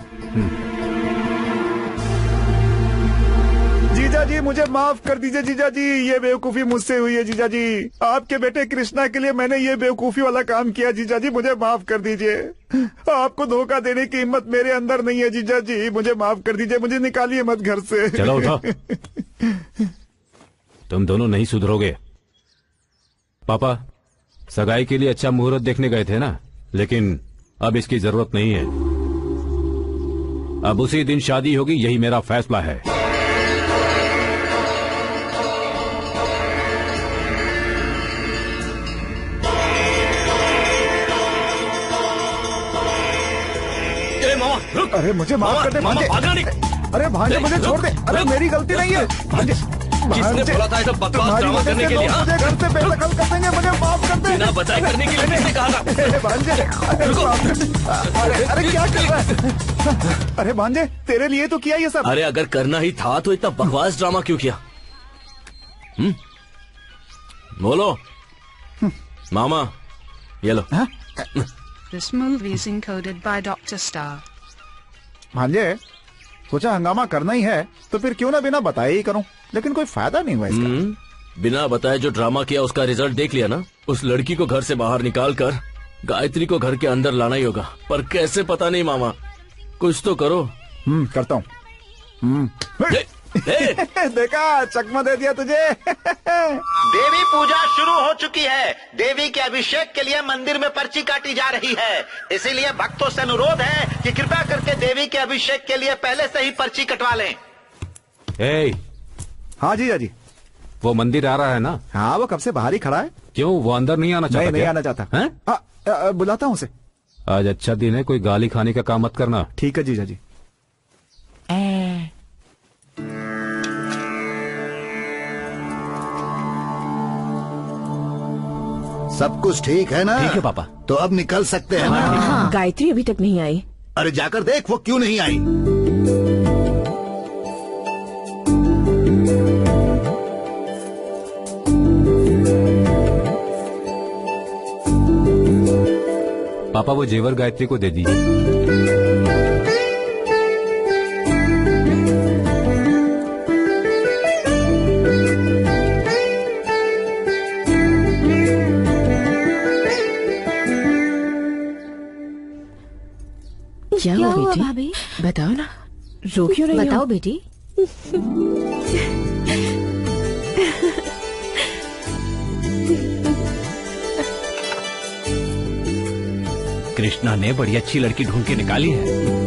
जीजा जी मुझे माफ कर दीजिए जीजा जी, ये बेवकूफी मुझसे हुई है जीजा जी। आपके बेटे कृष्णा के लिए मैंने ये बेवकूफी वाला काम किया जीजा जी, मुझे माफ कर दीजिए। आपको धोखा देने की हिम्मत मेरे अंदर नहीं है जीजा जी, मुझे माफ कर दीजिए, मुझे निकालिए मत घर से। चलो उठो। तुम दोनों नहीं सुधरोगे। पापा सगाई के लिए अच्छा मुहूर्त देखने गए थे ना, लेकिन अब इसकी जरूरत नहीं है। अब उसी दिन शादी होगी, यही मेरा फैसला है। अरे मुझे माफ कर दे भांजे। अरे भांजे मुझे छोड़ दे। अरे मेरी गलती नहीं है भांजे। किसने बोला था ऐसा बकवास ड्रामा करने के लिए? मुझे घर से बेदखल कर देंगे, मुझे माफ कर दे। बिना बताए करने के लिए किसने कहा था? भांजे अरे क्या कर रहा है? अरे भांजे तेरे लिए तो किया ये सब। अरे अगर करना ही था तो इतना बकवास ड्रामा क्यों किया? बोलो मामा, ये लो। This movie is encoded by Dr. Star. भांजे सोचा हंगामा करना ही है तो फिर क्यों ना बिना बताए ही करूं, लेकिन कोई फायदा नहीं हुआ इसका। बिना बताए जो ड्रामा किया उसका रिजल्ट देख लिया ना। उस लड़की को घर से बाहर निकाल कर गायत्री को घर के अंदर लाना ही होगा, पर कैसे पता नहीं मामा, कुछ तो करो। करता हूँ। देखा चकमा दे दिया तुझे। देवी पूजा शुरू हो चुकी है। देवी के अभिषेक के लिए मंदिर में पर्ची काटी जा रही है, इसीलिए भक्तों से अनुरोध है कि कृपया करके देवी के अभिषेक के लिए पहले से ही पर्ची कटवा लें। हाँ जीजा जी। वो मंदिर आ रहा है ना? हाँ वो कब से बाहर ही खड़ा है। क्यों वो अंदर नहीं आना चाहता? नहीं आना चाहता। बुलाता हूँ उसे। आज अच्छा दिन है, कोई गाली खाने का काम मत करना। ठीक है जीजा जी। सब कुछ ठीक है ना? ठीक है पापा। तो अब निकल सकते हैं ना? गायत्री अभी तक नहीं आई। अरे जाकर देख वो क्यों नहीं आई। पापा वो जेवर गायत्री को दे दीजिए। क्या हुआ भाभी? बताओ ना, रो क्यों रही हो? बताओ बेटी। कृष्णा ने बड़ी अच्छी लड़की ढूंढ के निकाली है।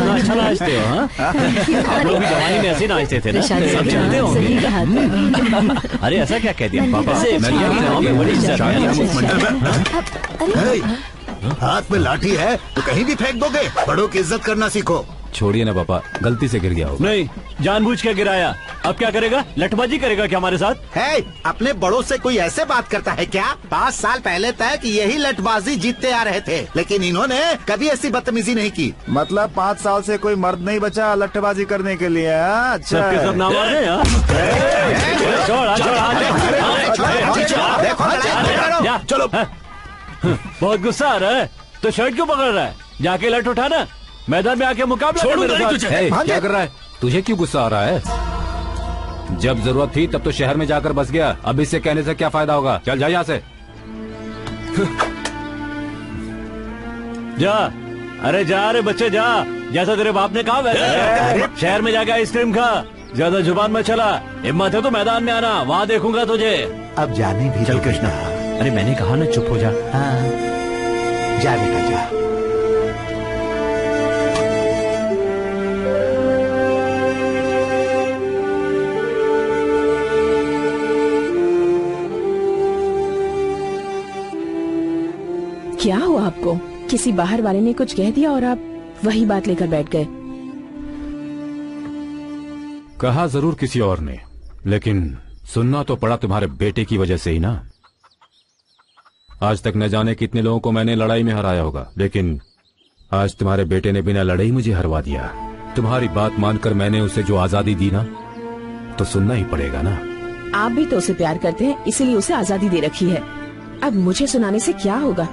अच्छा नाचते हो? आप लोग भी जवानी में ऐसे नाचते थे ना, सब जानते होंगे। अरे ऐसा क्या कह दिया पापा? हाथ में लाठी है तो कहीं भी फेंक दोगे, बड़ों की इज्जत करना सीखो। छोड़िए ना पापा, गलती से गिर गया हो। नहीं, जानबूझ के गिराया। अब क्या करेगा? लठबाजी करेगा क्या हमारे साथ? है, अपने बड़ों से कोई ऐसे बात करता है क्या? 5 साल पहले तक यही लठबाजी जीतते आ रहे थे, लेकिन इन्होंने कभी ऐसी बदतमीजी नहीं की। मतलब 5 साल से कोई मर्द नहीं बचा लट्ठबाजी करने के लिए? अच्छा सबके सब नाम चलो। बहुत गुस्सा आ रहा है तो शर्ट क्यों पकड़ रहा है? जाके लठ उठाना, मैदान में आके मुकाबला कर मेरे साथ। क्या कर रहा है? तुझे क्यों गुस्सा आ रहा है? जब जरूरत थी तब तो शहर में जाकर बस गया, अब इससे कहने से क्या फायदा होगा? चल जा यहाँ से। जा, अरे जा रे बच्चे जा, जैसा तेरे बाप ने कहा वैसा। शहर में जाके आइसक्रीम खा, ज्यादा जुबान में चला। हिम्मत है तो मैदान में आना, वहाँ देखूंगा तुझे। अब जाने भी चल कृष्णा। अरे मैंने कहा ना चुप हो जा। हाँ जा बेटा जा। क्या हुआ आपको? किसी बाहर वाले ने कुछ कह दिया और आप वही बात लेकर बैठ गए? कहा जरूर किसी और ने, लेकिन सुनना तो पड़ा तुम्हारे बेटे की वजह से ही ना। आज तक न जाने कितने लोगों को मैंने लड़ाई में हराया होगा, लेकिन आज तुम्हारे बेटे ने बिना लड़ाई मुझे हरवा दिया। तुम्हारी बात मानकर मैंने उसे जो आजादी दी ना, तो सुनना ही पड़ेगा ना। आप भी तो उसे प्यार करते हैं, इसीलिए उसे आजादी दे रखी है। अब मुझे सुनाने से क्या होगा?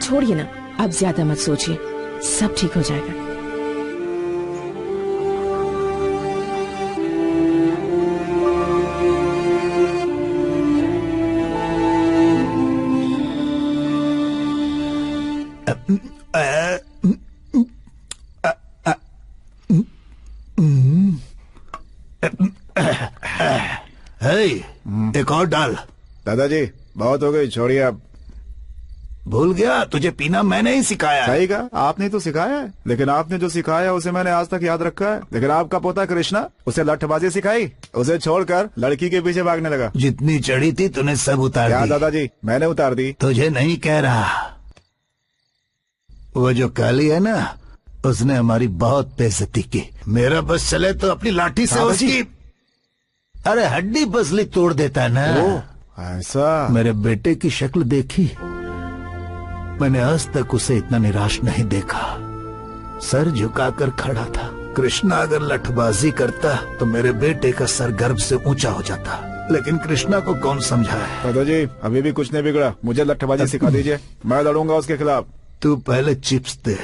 छोड़िए ना, अब ज्यादा मत सोचिए, सब ठीक हो जाएगा। एक और डाल। दादाजी बहुत हो गई, छोड़िए अब। भूल गया, तुझे पीना मैंने ही सिखाया। सही कहा, आपने तो सिखाया है, लेकिन आपने जो सिखाया उसे मैंने आज तक याद रखा है। लेकिन आपका पोता कृष्णा, उसे लठबाजी सिखाई, उसे छोड़कर लड़की के पीछे भागने लगा। जितनी चढ़ी थी तूने सब उतार दी। दादाजी मैंने उतार दी। तुझे नहीं कह रहा, वो जो काली है ना, उसने हमारी बहुत बेइज्जती की। मेरा बस चले तो अपनी लाठी से उसकी अरे हड्डी बसली तोड़ देता ना। ऐसा? मेरे बेटे की शक्ल देखी, मैंने आज तक उसे इतना निराश नहीं देखा। सर झुकाकर खड़ा था। कृष्णा अगर लठबाजी करता तो मेरे बेटे का सर गर्व से ऊंचा हो जाता, लेकिन कृष्णा को कौन समझाए। दादाजी अभी भी कुछ नहीं बिगड़ा, मुझे लठबाजी सिखा दीजिए, मैं लड़ूंगा उसके खिलाफ। तू पहले चिप्स दे,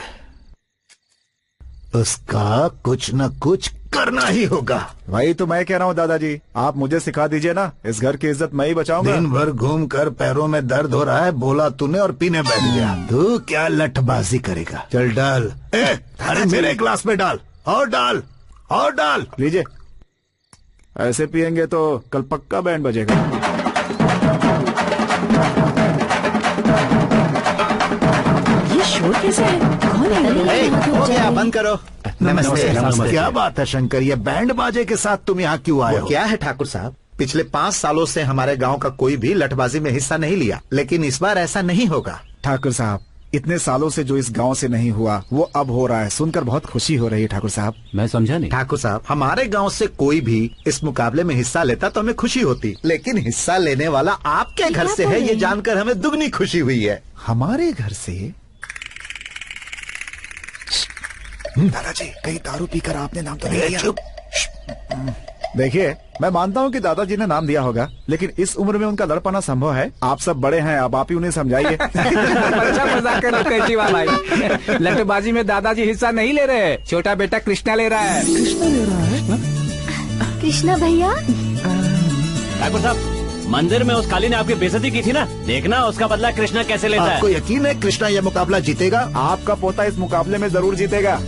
उसका कुछ न कुछ करना ही होगा। वही तो मैं कह रहा हूँ दादाजी, आप मुझे सिखा दीजिए ना, इस घर की इज्जत मैं ही बचाऊंगा। दिन भर घूम कर पैरों में दर्द हो रहा है, बोला तूने और पीने बैठ गया। तू क्या लठबाजी करेगा? चल डाल। अरे मेरे ग्लास में डाल, और डाल, और डाल। लीजिए, ऐसे पियेंगे तो कल पक्का बैंड बजेगा। ये शोर कैसे है? कौन है? हो गया, बंद करो। नमस्ते। क्या बात है शंकर, ये बैंड बाजे के साथ तुम यहाँ क्यों आए हो? क्या है ठाकुर साहब, पिछले 5 सालों से हमारे गांव का कोई भी लठबाजी में हिस्सा नहीं लिया, लेकिन इस बार ऐसा नहीं होगा। ठाकुर साहब, इतने सालों से जो इस गांव से नहीं हुआ वो अब हो रहा है, सुनकर बहुत खुशी हो रही है। ठाकुर साहब मैं समझा नहीं। ठाकुर साहब, हमारे गांव से कोई भी इस मुकाबले में हिस्सा लेता तो हमें खुशी होती, लेकिन हिस्सा लेने वाला आपके घर से है, ये जानकर हमें दुगनी खुशी हुई है। हमारे घर से? दादाजी कहीं दारू पीकर आपने नाम तो नहीं लिया? चुप। देखिए, मैं मानता हूँ कि दादाजी ने नाम दिया होगा, लेकिन इस उम्र में उनका लड़ पाना संभव है। आप सब बड़े हैं, अब आप ही उन्हें समझाइए। अच्छा मजाक कर कैची भाई, लठबाजी में दादाजी हिस्सा नहीं ले रहे, छोटा बेटा कृष्णा ले रहा है। कृष्णा ले रहा है? कृष्णा भैया। ठाकुर साहब, मंदिर में उस काली ने आपकी बेइज्जती की थी ना, देखना उसका बदला कृष्णा कैसे लेता है। आपको यकीन है कृष्णा यह मुकाबला जीतेगा? आपका पोता इस मुकाबले में जरूर जीतेगा।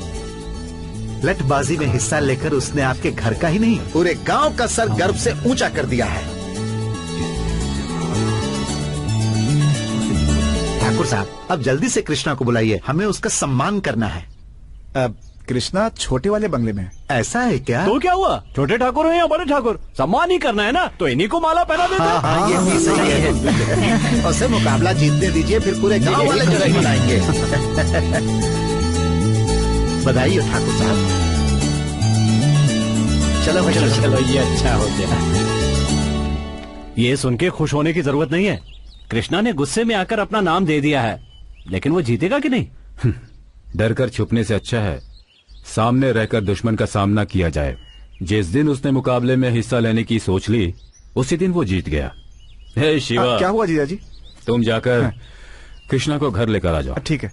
लठबाजी में हिस्सा लेकर उसने आपके घर का ही नहीं, पूरे गांव का सर गर्व से ऊंचा कर दिया है। ठाकुर साहब, अब जल्दी से कृष्णा को बुलाइए, हमें उसका सम्मान करना है। अब कृष्णा छोटे वाले बंगले में। ऐसा है क्या? तो क्या हुआ, छोटे ठाकुर हो या बड़े ठाकुर, सम्मान ही करना है ना, तो इन्हीं को माला पहना देते। हाँ, ये भी सही है। उसे मुकाबला जीतने दीजिए, फिर पूरे गांव वाले जगह बुलाएंगे। बधाई हो ठाकुर साहब। चलो चलो चलो, ये अच्छा हो गया। ये सुन के खुश होने की जरूरत नहीं है। कृष्णा ने गुस्से में आकर अपना नाम दे दिया है, लेकिन वो जीतेगा कि नहीं? डर कर छुपने से अच्छा है सामने रहकर दुश्मन का सामना किया जाए। जिस दिन उसने मुकाबले में हिस्सा लेने की सोच ली, उसी दिन वो जीत गया। हे शिवा, क्या हुआ जीजा जी? तुम जाकर कृष्णा को घर लेकर आ जाओ। ठीक है।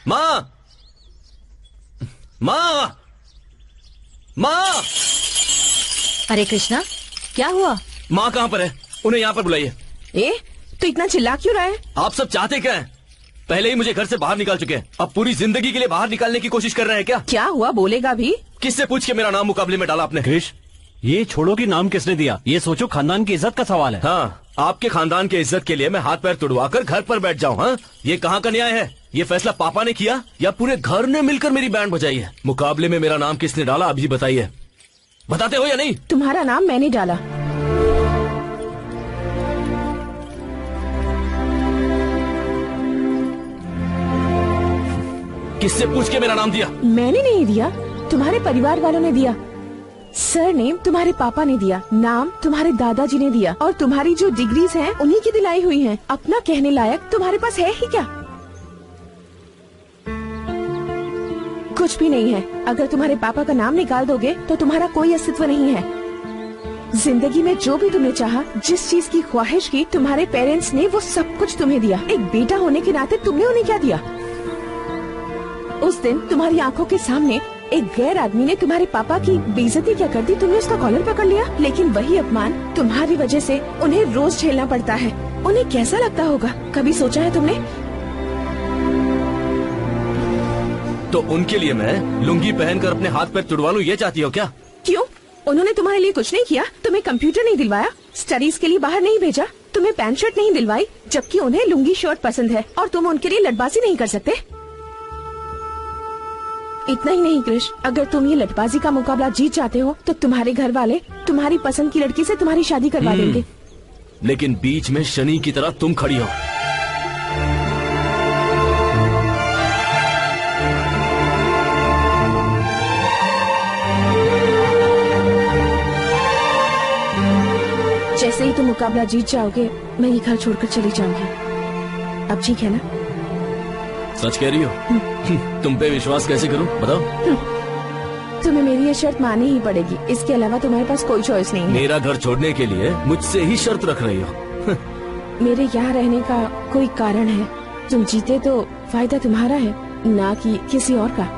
माँ, माँ, माँ। अरे कृष्णा, क्या हुआ? माँ कहाँ पर है? उन्हें यहाँ पर बुलाइए। तो इतना चिल्ला क्यों रहा है? आप सब चाहते क्या हैं? पहले ही मुझे घर से बाहर निकाल चुके हैं, अब पूरी जिंदगी के लिए बाहर निकालने की कोशिश कर रहे हैं क्या? क्या हुआ, बोलेगा भी? किससे पूछ के मेरा नाम मुकाबले में डाला आपने? क्रिश, ये छोड़ो कि नाम किसने दिया, ये सोचो खानदान की इज्जत का सवाल है। हाँ, आपके खानदान के इज्जत के लिए मैं हाथ पैर तुड़वा कर घर पर बैठ जाऊँ? हाँ, ये कहाँ का न्याय है? ये फैसला पापा ने किया या पूरे घर ने मिलकर मेरी बैंड बजाई है? मुकाबले में मेरा नाम किसने डाला अभी बताइए। बताते हो या नहीं? तुम्हारा नाम मैंने डाला। किससे पूछ के मेरा नाम दिया? मैंने नहीं दिया, तुम्हारे परिवार वालों ने दिया। सरनेम तुम्हारे पापा ने दिया, नाम तुम्हारे दादाजी ने दिया, और तुम्हारी जो डिग्रीज हैं उन्हीं की दिलाई हुई हैं। अपना कहने लायक तुम्हारे पास है ही क्या? कुछ भी नहीं है। अगर तुम्हारे पापा का नाम निकाल दोगे तो तुम्हारा कोई अस्तित्व नहीं है। जिंदगी में जो भी तुमने चाहा, जिस चीज की ख्वाहिश की, तुम्हारे पेरेंट्स ने वो सब कुछ तुम्हें दिया। एक बेटा होने के नाते तुमने उन्हें क्या दिया? उस दिन तुम्हारी आंखों के सामने एक गैर आदमी ने तुम्हारे पापा की बेइज्जती क्या कर दी, तुमने उसका कॉलर पकड़ लिया। लेकिन वही अपमान तुम्हारी वजह से उन्हें रोज झेलना पड़ता है। उन्हें कैसा लगता होगा, कभी सोचा है तुमने? तो उनके लिए मैं लुंगी पहनकर अपने हाथ पैर तुड़वा लूं, ये चाहती हो क्या? क्यों? उन्होंने तुम्हारे लिए कुछ नहीं किया? तुम्हें कंप्यूटर नहीं दिलवाया, स्टडीज के लिए बाहर नहीं भेजा, तुम्हें पैंट शर्ट नहीं दिलवाई, जबकि उन्हें लुंगी शर्ट पसंद है, और तुम उनके लिए लटबाजी नहीं कर सकते? इतना ही नहीं कृष, अगर तुम ये लटबाजी का मुकाबला जीत जाते हो तो तुम्हारे घर वाले तुम्हारी पसंद की लड़की से तुम्हारी शादी करवा देंगे। लेकिन बीच में शनि की तरह तुम खड़ी हो। जैसे ही तुम मुकाबला जीत जाओगे मैं ये घर छोड़कर चली जाऊंगी। अब ठीक है ना? सच कह रही हो? तुम पे विश्वास कैसे करूं, बताओ? तुम्हें मेरी ये शर्त माननी ही पड़ेगी, इसके अलावा तुम्हारे पास कोई चॉइस नहीं है। मेरा घर छोड़ने के लिए मुझसे ही शर्त रख रही हो? मेरे यहाँ रहने का कोई कारण है। तुम जीते तो फायदा तुम्हारा है, ना कि किसी और का।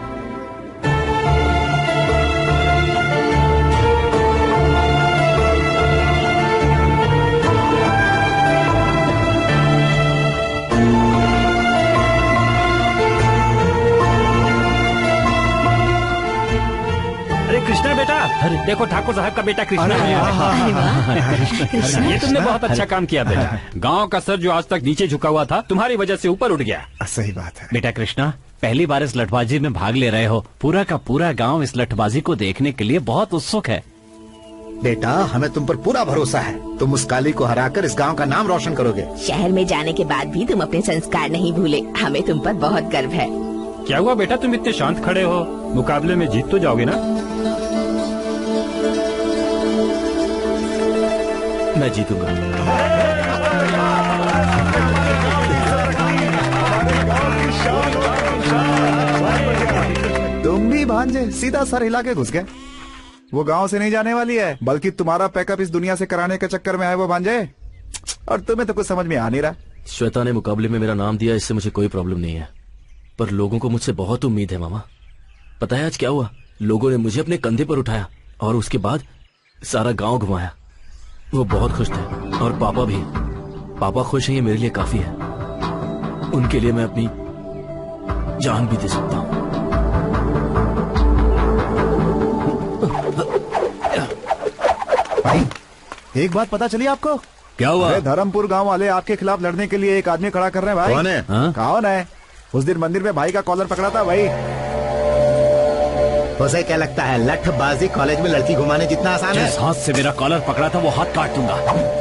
कृष्णा बेटा, अरे देखो ठाकुर साहब का बेटा कृष्णा है। ये तुमने बहुत अच्छा काम किया बेटा। गांव का सर जो आज तक नीचे झुका हुआ था, तुम्हारी वजह से ऊपर उठ गया। सही बात है बेटा कृष्णा, पहली बार इस लठबाजी में भाग ले रहे हो। पूरा का पूरा गांव इस लठबाजी को देखने के लिए बहुत उत्सुक है। बेटा, हमें तुम पर पूरा भरोसा है। तुम उस काली को हराकर इस गांव का नाम रोशन करोगे। शहर में जाने के बाद भी तुम अपने संस्कार नहीं भूले, हमें तुम पर बहुत गर्व है। क्या हुआ बेटा, तुम इतने शांत खड़े हो? मुकाबले में जीत तो जाओगे ना? मैं जीतूंगा। तुम भी भांजे सीधा सर हिला के घुस गए। वो गांव से नहीं जाने वाली है, बल्कि तुम्हारा पैकअप इस दुनिया से कराने के चक्कर में है वो भांजे। और तुम्हें तो कुछ समझ में आ नहीं रहा। श्वेता ने मुकाबले में मेरा नाम दिया, इससे मुझे कोई प्रॉब्लम नहीं है, पर लोगों को मुझसे बहुत उम्मीद है मामा। पता है आज क्या हुआ? लोगों ने मुझे अपने कंधे पर उठाया और उसके बाद सारा गांव घुमाया। वो बहुत खुश थे, और पापा भी। पापा खुश हैं, ये मेरे लिए काफी है। उनके लिए मैं अपनी जान भी दे सकता हूँ। भाई, एक बात पता चली आपको? क्या हुआ? धर्मपुर गांव वाले आपके खिलाफ लड़ने के लिए एक आदमी खड़ा कर रहे हैं भाई। कौन है? कौन है? उस दिन मंदिर में भाई का कॉलर पकड़ा था भाई। उसे क्या लगता है लठबाजी कॉलेज में लड़की घुमाने जितना आसान है? जिस हाथ से मेरा कॉलर पकड़ा था वो हाथ काट दूंगा।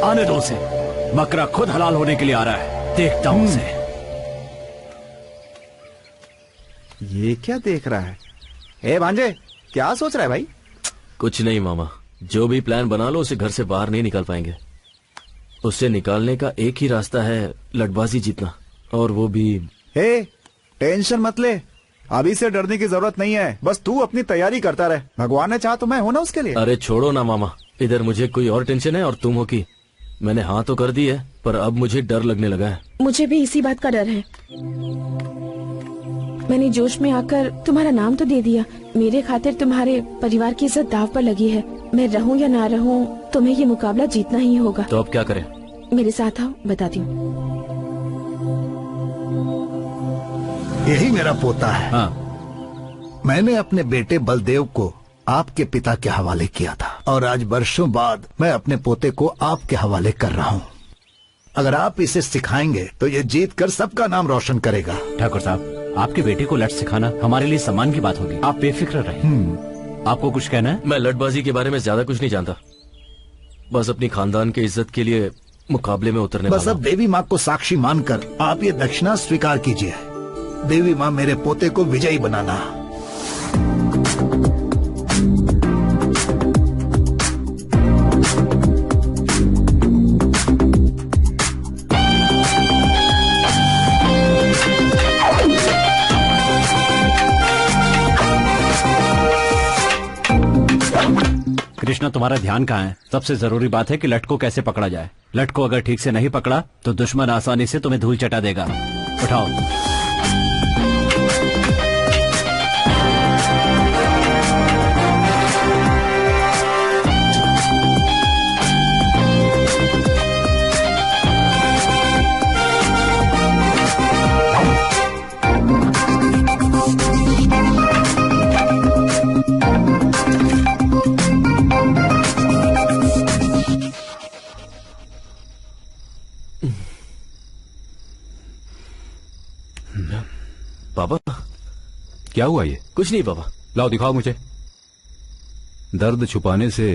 आने दो उसे। बकरा खुद हलाल होने के लिए आ रहा है, देखता हूँ उसे। ये क्या देख रहा है? ए भांजे, क्या सोच रहा है भाई? कुछ नहीं मामा, जो भी प्लान बना लो उसे घर से बाहर नहीं निकाल पाएंगे। उससे निकालने का एक ही रास्ता है, लठबाजी जीतना, और वो भी। हे, टेंशन मत ले, अभी से डरने की जरूरत नहीं है। बस तू अपनी तैयारी करता रहे, भगवान ने चाहा तो मैं हूं ना उसके लिए। अरे छोड़ो ना मामा, इधर मुझे कोई और टेंशन है और तुम हो कि मैंने हाँ तो कर दी है, पर अब मुझे डर लगने लगा है। मुझे भी इसी बात का डर है। मैंने जोश में आकर तुम्हारा नाम तो दे दिया। मेरे खातिर तुम्हारे परिवार की इज्जत दाव पर लगी है। मैं रहूं या ना रहूं, तुम्हें ये मुकाबला जीतना ही होगा। तो अब क्या करें? मेरे साथ आओ, बताती हूँ। यही मेरा पोता है। हाँ। मैंने अपने बेटे बलदेव को आपके पिता के हवाले किया था और आज वर्षों बाद मैं अपने पोते को आपके हवाले कर रहा हूँ। अगर आप इसे सिखाएंगे तो ये जीत कर सबका नाम रोशन करेगा। ठाकुर साहब, आपके बेटे को लठ सिखाना हमारे लिए सम्मान की बात होगी। आप बेफिक्र रहें। आपको कुछ कहना है? मैं लठबाजी के बारे में ज्यादा कुछ नहीं जानता, बस अपनी खानदान की इज्जत के लिए मुकाबले में उतरने बस अब देवी माँ को साक्षी मानकर आप ये दक्षिणा स्वीकार कीजिए। देवी माँ, मेरे पोते को विजयी बनाना। कृष्णा, तुम्हारा ध्यान कहाँ है? सबसे जरूरी बात है कि लठ को कैसे पकड़ा जाए। लठ को अगर ठीक से नहीं पकड़ा तो दुश्मन आसानी से तुम्हें धूल चटा देगा। उठाओ। पापा, क्या हुआ ये? कुछ नहीं पापा। लाओ दिखाओ मुझे। दर्द छुपाने से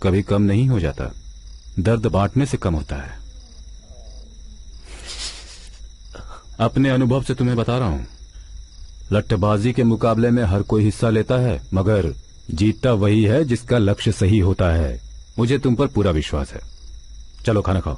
कभी कम नहीं हो जाता, दर्द बांटने से कम होता है। अपने अनुभव से तुम्हें बता रहा हूं, लट्ठबाजी के मुकाबले में हर कोई हिस्सा लेता है, मगर जीतता वही है जिसका लक्ष्य सही होता है। मुझे तुम पर पूरा विश्वास है। चलो खाना खाओ।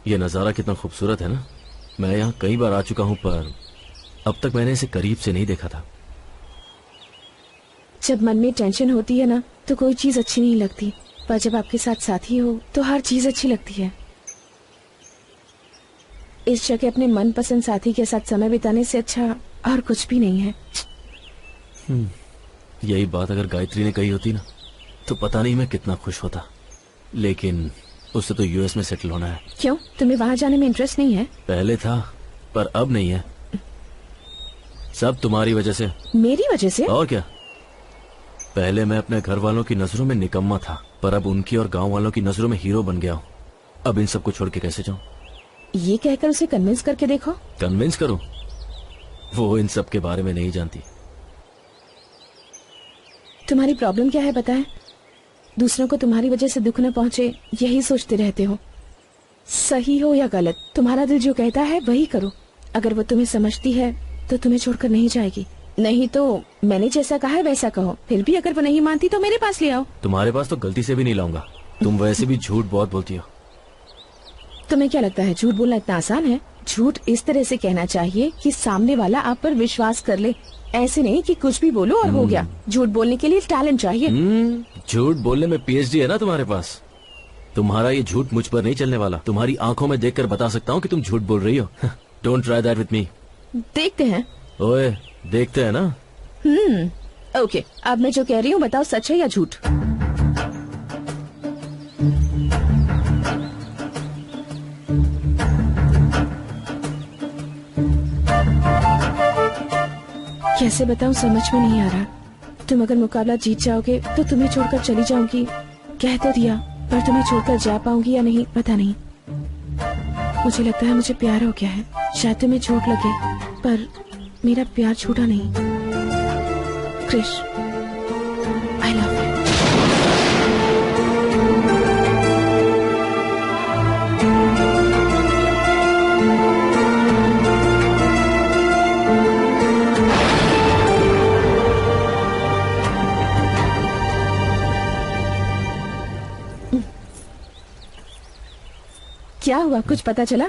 ये नजारा कितना खूबसूरत है ना। मैं यहाँ कई बार आ चुका हूँ, पर अब तक मैंने इसे करीब से नहीं देखा था। जब मन में टेंशन होती है ना, तो कोई चीज अच्छी नहीं लगती, पर जब आपके साथ साथी हो तो हर चीज अच्छी लगती है। इस जगह अपने मनपसंद साथी के साथ समय बिताने से अच्छा और कुछ भी नहीं है। यही बात अगर गायत्री ने कही होती ना, तो पता नहीं मैं कितना खुश होता। लेकिन उससे तो यूएस में सेटल होना है। क्यों, तुम्हें वहाँ जाने में इंटरेस्ट नहीं है? पहले था, पर अब नहीं है। सब तुम्हारी वजह से। मेरी वजह से? और क्या। पहले मैं अपने घर वालों की नजरों में निकम्मा था, पर अब उनकी और गांव वालों की नजरों में हीरो बन गया हूँ। अब इन सबको छोड़ के कैसे जाऊं? ये कहकर उसे कन्विंस करके देखो। कन्विंस करूं? वो इन सब के बारे में नहीं जानती। तुम्हारी प्रॉब्लम क्या है बताएं? दूसरों को तुम्हारी वजह से दुख न पहुंचे यही सोचते रहते हो। सही हो या गलत, तुम्हारा दिल जो कहता है वही करो। अगर वो तुम्हें समझती है तो तुम्हें छोड़कर नहीं जाएगी, नहीं तो मैंने जैसा कहा है वैसा कहो। फिर भी अगर वो नहीं मानती तो मेरे पास ले आओ। तुम्हारे पास तो गलती से भी नहीं लाऊंगा। तुम वैसे भी झूठ बहुत बोलती हो। तुम्हें क्या लगता है झूठ बोलना इतना आसान है? झूठ इस तरह से कहना चाहिए कि सामने वाला आप पर विश्वास कर ले, ऐसे नहीं कि कुछ भी बोलो और हो गया। झूठ बोलने के लिए टैलेंट चाहिए। झूठ बोलने में पीएचडी है ना तुम्हारे पास। तुम्हारा ये झूठ मुझ पर नहीं चलने वाला। तुम्हारी आंखों में देखकर बता सकता हूँ कि तुम झूठ बोल रही हो। Don't try that with me. देखते हैं। ओए देखते हैं ना। ओके, अब मैं जो कह रही हूँ बताओ सच है या झूठ। कैसे बताऊं समझ में नहीं आ रहा। तुम अगर मुकाबला जीत जाओगे तो तुम्हें छोड़कर चली जाऊंगी, कह तो दिया, पर तुम्हें छोड़कर जा पाऊंगी या नहीं पता नहीं। मुझे लगता है मुझे प्यार हो गया है। शायद तुम्हें चोट लगे पर मेरा प्यार छूटा नहीं। Krish, I love you. क्या हुआ, कुछ पता चला?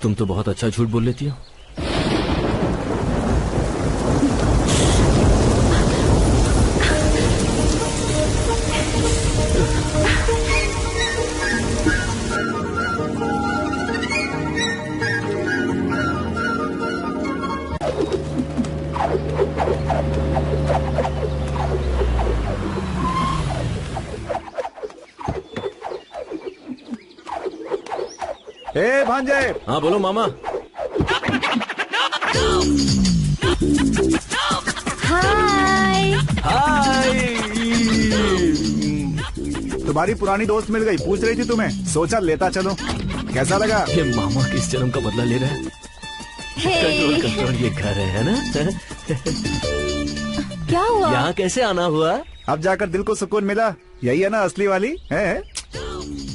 तुम तो बहुत अच्छा झूठ बोल लेती हो। ए भांजे। हाँ बोलो मामा। हाय। हाय। तुम्हारी पुरानी दोस्त मिल गई, पूछ रही थी तुम्हें, सोचा लेता चलो। कैसा लगा? ये मामा किस जन्म का बदला ले रहे हैं। कंट्रोल कंट्रोल, ये घर है ना। क्या हुआ? यहाँ कैसे आना हुआ? अब जाकर दिल को सुकून मिला। यही है ना असली वाली है?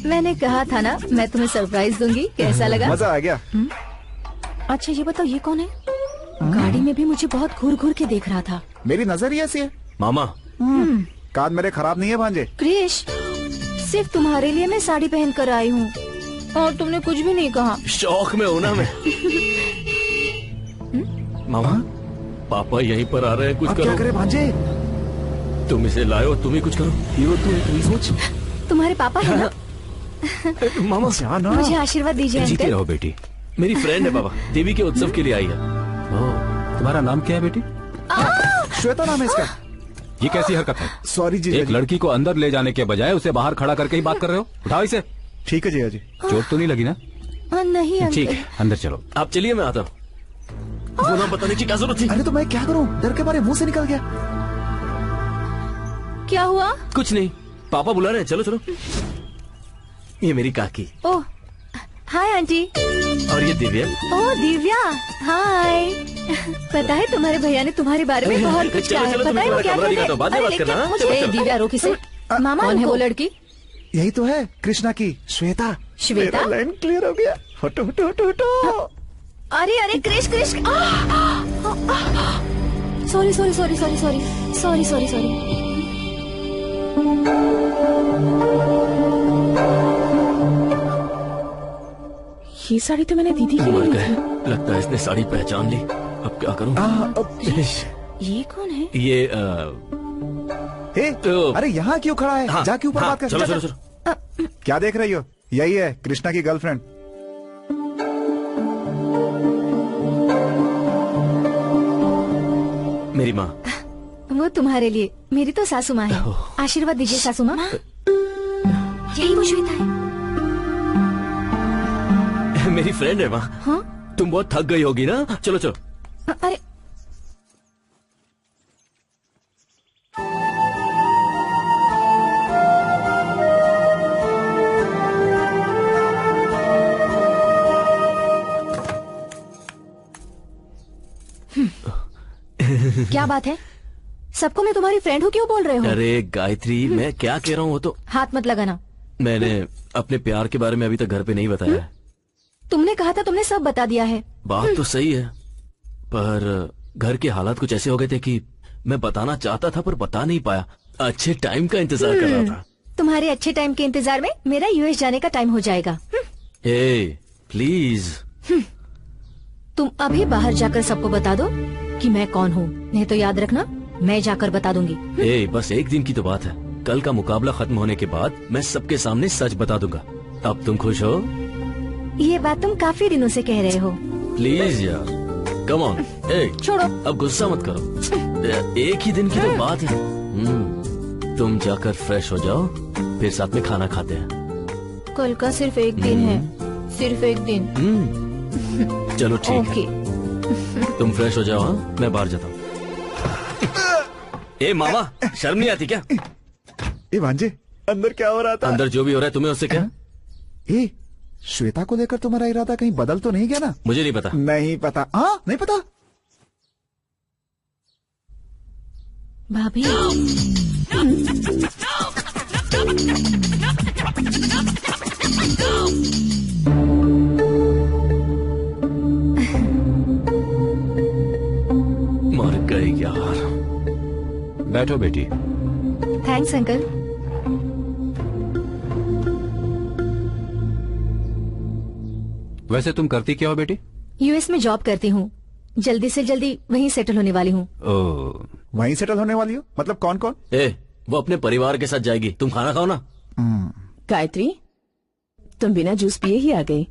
मैंने कहा था ना मैं तुम्हें सरप्राइज दूंगी। कैसा लगा? मजा आ गया। अच्छा ये बताओ ये कौन है? गाड़ी में भी मुझे बहुत घूर घूर के देख रहा था। मेरी नजर ही ऐसी है। मामा कान मेरे खराब नहीं है भांजे। क्रिश, सिर्फ तुम्हारे लिए मैं साड़ी पहन कर आई हूँ और तुमने कुछ भी नहीं कहा। शौक में हूँ ना मैं। मामा पापा यहीं पर आ रहे हैं, कुछ अब करो। क्या करे भांजे? तुम इसे लाओ, तुम ही कुछ करो। ये तू सोच। तुम्हारे पापा है ना? मामा मुझे आशीर्वाद दीजिए जीते अंकल। रहो बेटी। मेरी फ्रेंड है पापा, देवी के उत्सव के लिए आई है। तुम्हारा नाम क्या है बेटी? श्वेता नाम है इसका। ये कैसी हरकत है? सॉरी जी। एक लड़की को अंदर ले जाने के बजाय उसे बाहर खड़ा करके ही बात कर रहे हो। उठाओ इसे। ठीक है जीजा जी। चोट तो नहीं लगी ना? नहीं अंकल। ठीक है, अंदर चलो। आप चलिए, मैं आता हूँ। वो नाम बताने की क्या जरूरत थी? अरे तो मैं क्या करूँ, डर के मारे मुंह से निकल गया। क्या हुआ? कुछ नहीं, पापा बुला रहे हैं। चलो चलो। ये मेरी काकी। ओह हाय आंटी। और ये दिव्या। ओह दिव्या, हाय। पता है तुम्हारे भैया ने तुम्हारे बारे में बहुत कुछ कहा है। पता है वो क्या कहते हैं? बाद में बात करना। मुझे दिव्या रोकी से। मामा कौन है वो लड़की? यही तो है कृष्णा की, श्वेता। श्वेता? मेरा लाइन क्लियर हो गया। हटो हटो हटो हटो। अरे अरे Krish Krish. Sorry sorry sorry sorry sorry sorry sorry sorry. ये साड़ी तो मैंने दीदी की मर ली गए, थी। लगता है इसने साड़ी पहचान ली। अब क्या करूं? ये कौन है? ये अरे यहाँ क्यों खड़ा है? जाके ऊपर बात कर। चलो चलो चलो। क्या देख रही हो? यही है कृष्णा की गर्लफ्रेंड। मेरी माँ। वो तुम्हारे लिए। मेरी तो सासू माँ है। आशीर्वाद दीजिए सासू माँ। यही वो श्वेता है। मेरी फ्रेंड है माँ। हाँ? तुम बहुत थक गई होगी ना। चलो चलो। अरे क्या बात है? सबको मैं तुम्हारी फ्रेंड हूँ क्यों बोल रहे हो? अरे गायत्री, मैं क्या कह रहा हूँ वो तो। हाथ मत लगाना। मैंने अपने प्यार के बारे में अभी तक घर पे नहीं बताया है। तुमने कहा था तुमने सब बता दिया है। बात तो सही है, पर घर के हालात कुछ ऐसे हो गए थे कि मैं बताना चाहता था पर बता नहीं पाया। अच्छे टाइम का इंतजार कर रहा था। तुम्हारे अच्छे टाइम के इंतजार में मेरा यूएस जाने का टाइम हो जाएगा। ए, प्लीज। तुम अभी बाहर जाकर सबको बता दो कि मैं कौन हूँ, नहीं तो याद रखना मैं जाकर बता दूंगी। ए, बस एक दिन की तो बात है। कल का मुकाबला खत्म होने के बाद मैं सबके सामने सच बता दूंगा। अब तुम खुश हो? ये बात तुम काफी दिनों से कह रहे हो। प्लीज यार, कम ऑन। ए, छोड़ो। अब गुस्सा मत करो। एक ही दिन की तो बात है। तुम जाकर फ्रेश हो जाओ, फिर साथ में खाना खाते हैं। कल का सिर्फ एक दिन है, सिर्फ एक दिन। चलो ठीक ओके। है, तुम फ्रेश हो जाओ। हाँ, मैं बाहर जाता हूँ। ए मामा, शर्म नहीं आती क्या? ए भांजे, अंदर क्या हो रहा था? अंदर जो भी हो रहा है तुम्हें उससे क्या? ए, श्वेता को लेकर तुम्हारा इरादा कहीं बदल तो नहीं गया ना? मुझे नहीं पता। नहीं पता? हाँ, नहीं पता। भाभी, मर गए यार। बैठो बेटी। Thanks uncle. वैसे तुम करती क्या हो बेटी? यूएस में जॉब करती हूँ, जल्दी से जल्दी वहीं सेटल होने वाली हूँ। वहीं सेटल होने वाली हो? मतलब कौन कौन? ए, वो अपने परिवार के साथ जाएगी, तुम खाना खाओ ना। गायत्री, तुम बिना जूस पिए ही आ गई।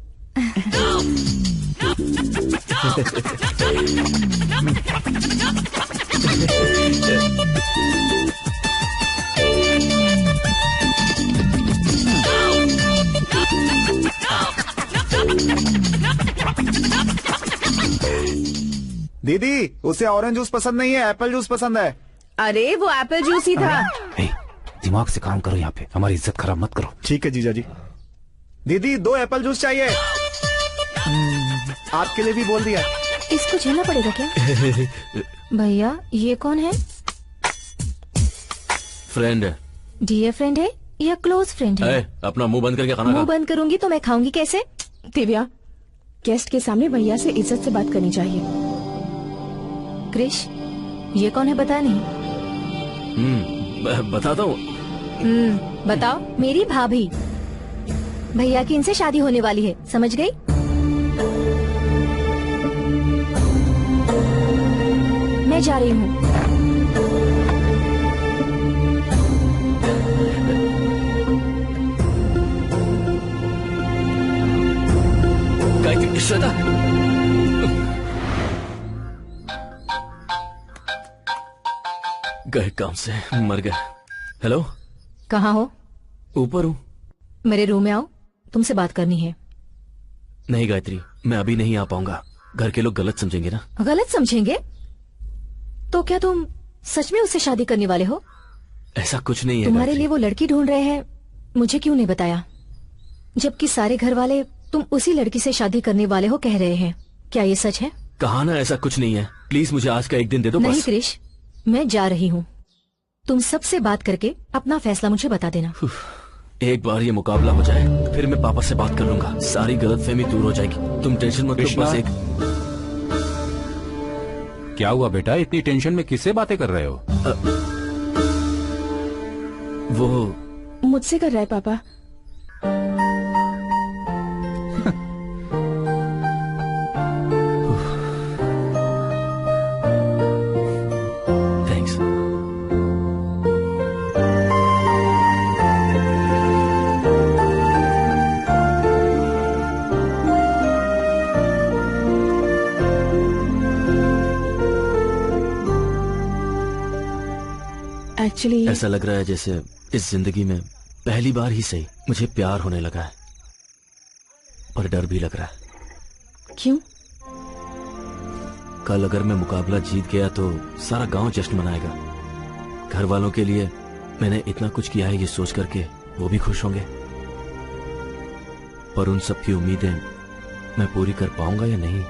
दीदी, उसे ऑरेंज जूस पसंद नहीं है, एप्पल जूस पसंद है। अरे वो एप्पल जूस ही था। दिमाग से काम करो, यहाँ पे हमारी इज्जत खराब मत करो। ठीक है जीजा जी। दीदी, 2 एप्पल जूस चाहिए। आपके लिए भी बोल दिया। इसको झेलना पड़ेगा क्या? भैया, ये कौन है? फ्रेंड है। डियर फ्रेंड है या क्लोज फ्रेंड है? अपना मुंह बंद करके खाना मुंह खा। बंद करूंगी तो मैं खाऊंगी कैसे? दिव्या, गेस्ट के सामने भैया से इज्जत से बात करनी चाहिए। क्रिश, ये कौन है बता नहीं? बताता हूँ। बताओ। मेरी भाभी। भैया की इनसे शादी होने वाली है, समझ गई? मैं जा रही हूँ। श्वेता, गए काम से, मर गए। हेलो, कहाँ हो? ऊपर हूँ। मेरे रूम में आओ, तुमसे बात करनी है। नहीं गायत्री, मैं अभी नहीं आ पाऊंगा। घर के लोग गलत समझेंगे ना। गलत समझेंगे? तो क्या तुम सच में उससे शादी करने वाले हो? ऐसा कुछ नहीं है। तुम्हारे लिए वो लड़की ढूंढ रहे हैं, मुझे क्यों नहीं बताया? जबकि सारे घर वाले तुम उसी लड़की से शादी करने वाले हो कह रहे हैं। क्या ये सच है? कहा ना ऐसा कुछ नहीं है। प्लीज मुझे आज का एक दिन दे दो। नहीं बस। क्रिश, मैं जा रही हूँ। तुम सबसे बात करके अपना फैसला मुझे बता देना। एक बार ये मुकाबला हो जाए, फिर मैं पापा से बात कर लूंगा। सारी गलतफहमी दूर हो जाएगी। तुम टेंशन मत लो। बस एक। क्या हुआ बेटा, इतनी टेंशन में किससे बातें कर रहे हो? वो मुझसे कर रहा है पापा। थैंक्स। एक्चुअली ऐसा लग रहा है जैसे इस जिंदगी में पहली बार ही सही मुझे प्यार होने लगा है, पर डर भी लग रहा है। क्यों? कल अगर मैं मुकाबला जीत गया तो सारा गांव जश्न मनाएगा। घर वालों के लिए मैंने इतना कुछ किया है ये सोच करके वो भी खुश होंगे। पर उन सब की उम्मीदें मैं पूरी कर पाऊंगा या नहीं,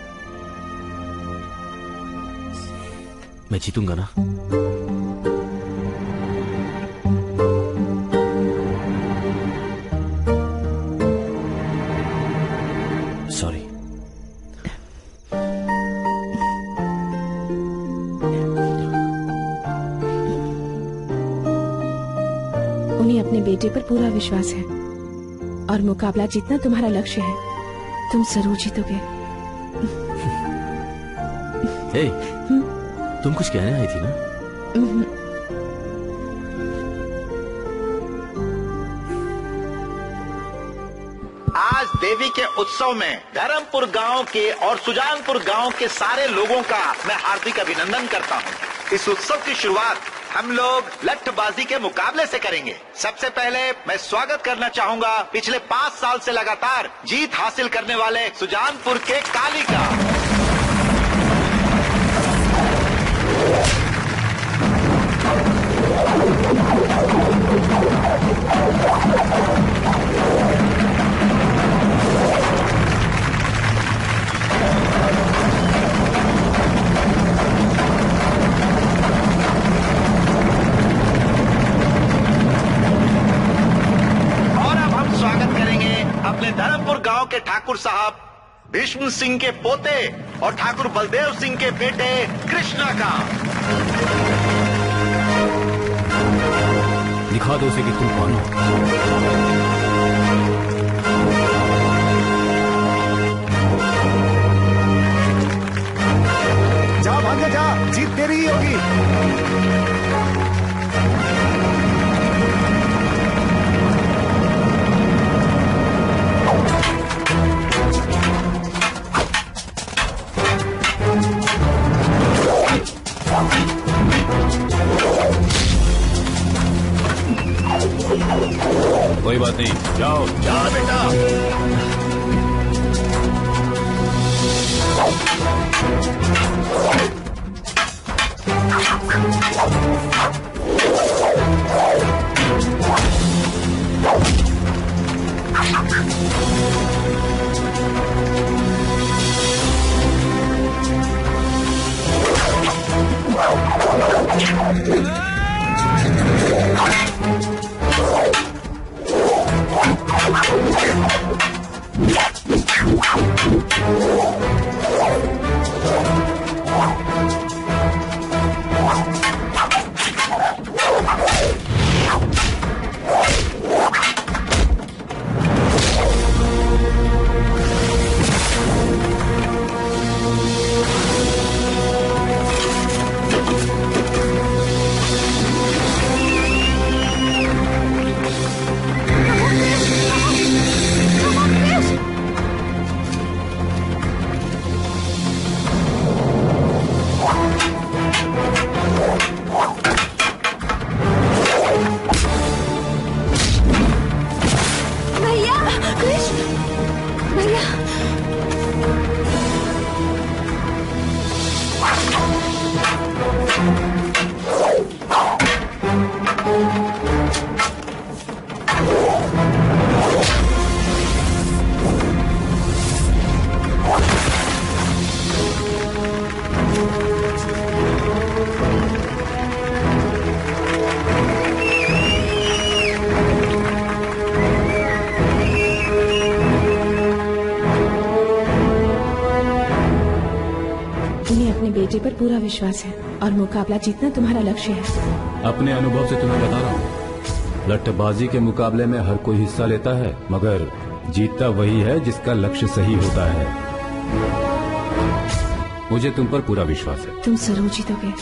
मैं जीतूंगा ना? सॉरी। उन्हें अपने बेटे पर पूरा विश्वास है और मुकाबला जीतना तुम्हारा लक्ष्य है। तुम जरूर जीतोगे। ए, तुम कुछ कहने आई थी ना? आज देवी के उत्सव में धर्मपुर गांव के और सुजानपुर गांव के सारे लोगों का मैं हार्दिक अभिनंदन करता हूं। इस उत्सव की शुरुआत हम लोग लठबाजी के मुकाबले से करेंगे। सबसे पहले मैं स्वागत करना चाहूंगा पिछले 5 साल से लगातार जीत हासिल करने वाले सुजानपुर के काली का। अपने धर्मपुर गांव के ठाकुर साहब भीष्म सिंह के पोते और ठाकुर बलदेव सिंह के बेटे कृष्णा का। दिखा दो उसे कि तुम कौन हो। जा भाग्य जा, जीत तेरी ही होगी। कोई बात नहीं, जाओ जा बेटा। बेटे पर पूरा विश्वास है और मुकाबला जीतना तुम्हारा लक्ष्य है। अपने अनुभव से तुम्हें बता रहा हूँ, लट्ठबाजी के मुकाबले में हर कोई हिस्सा लेता है, मगर जीतता वही है जिसका लक्ष्य सही होता है। मुझे तुम पर पूरा विश्वास है। तुम जरूर जीतोगे।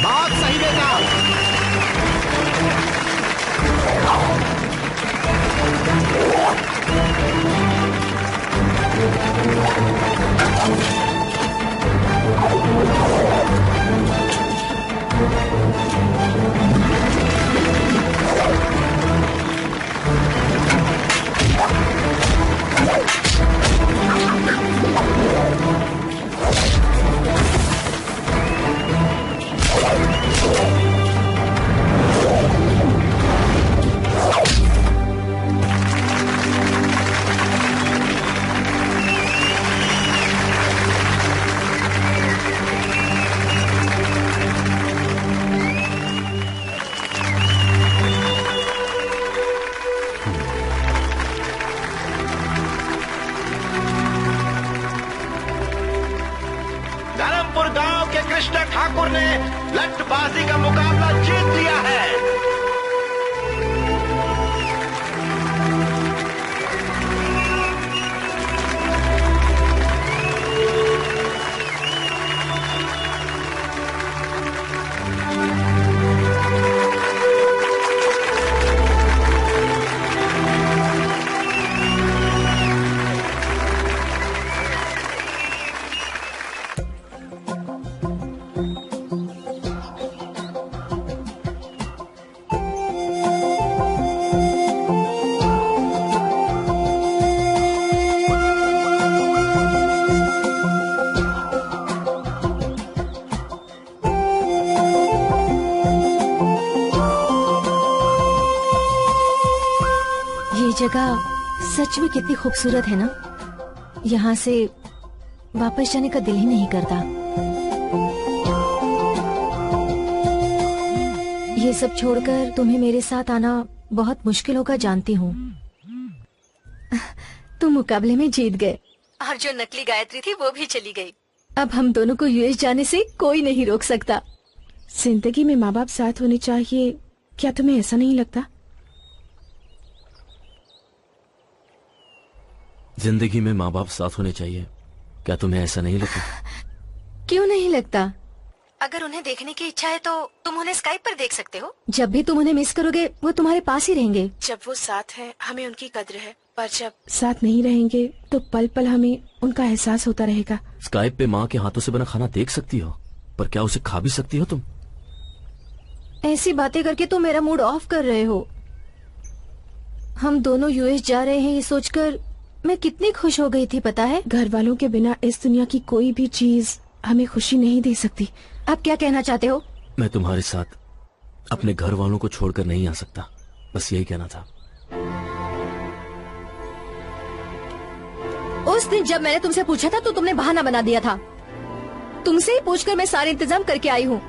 बहुत सही बेटा। धर्मपुर गांव के कृष्ण ठाकुर ने लठबाजी का मुकाबला जीत लिया है। जगह सच में कितनी खूबसूरत है ना। यहाँ से वापस जाने का दिल ही नहीं करता। ये सब छोड़कर तुम्हें मेरे साथ आना बहुत मुश्किल होगा, जानती हूँ। तुम मुकाबले में जीत गए और जो नकली गायत्री थी वो भी चली गई। अब हम दोनों को यूएस जाने से कोई नहीं रोक सकता। जिंदगी में माँ बाप साथ होने चाहिए, क्या तुम्हें ऐसा नहीं लगता? जिंदगी में माँ बाप साथ होने चाहिए, क्या तुम्हें ऐसा नहीं लगता? क्यों नहीं लगता? अगर उन्हें देखने की इच्छा है तो तुम उन्हें स्काइप पर देख सकते हो। जब भी तुम उन्हें मिस करोगे वो तुम्हारे पास ही रहेंगे। जब वो साथ है हमें उनकी कद्र है, पर जब साथ नहीं रहेंगे तो पल पल हमें उनका एहसास होता रहेगा। स्काइप पे माँ के हाथों से बना खाना देख सकती हो, पर क्या उसे खा भी सकती हो तुम? ऐसी बातें करके तुम मेरा मूड ऑफ कर रहे हो। हम दोनों यूएस जा रहे हैं ये सोचकर मैं कितनी खुश हो गई थी, पता है? घर वालों के बिना इस दुनिया की कोई भी चीज हमें खुशी नहीं दे सकती। आप क्या कहना चाहते हो? मैं तुम्हारे साथ अपने घर वालों को छोड़कर नहीं आ सकता, बस यही कहना था। उस दिन जब मैंने तुमसे पूछा था तो तुमने बहाना बना दिया था। तुमसे ही पूछकर मैं सारे इंतजाम करके आई हूँ।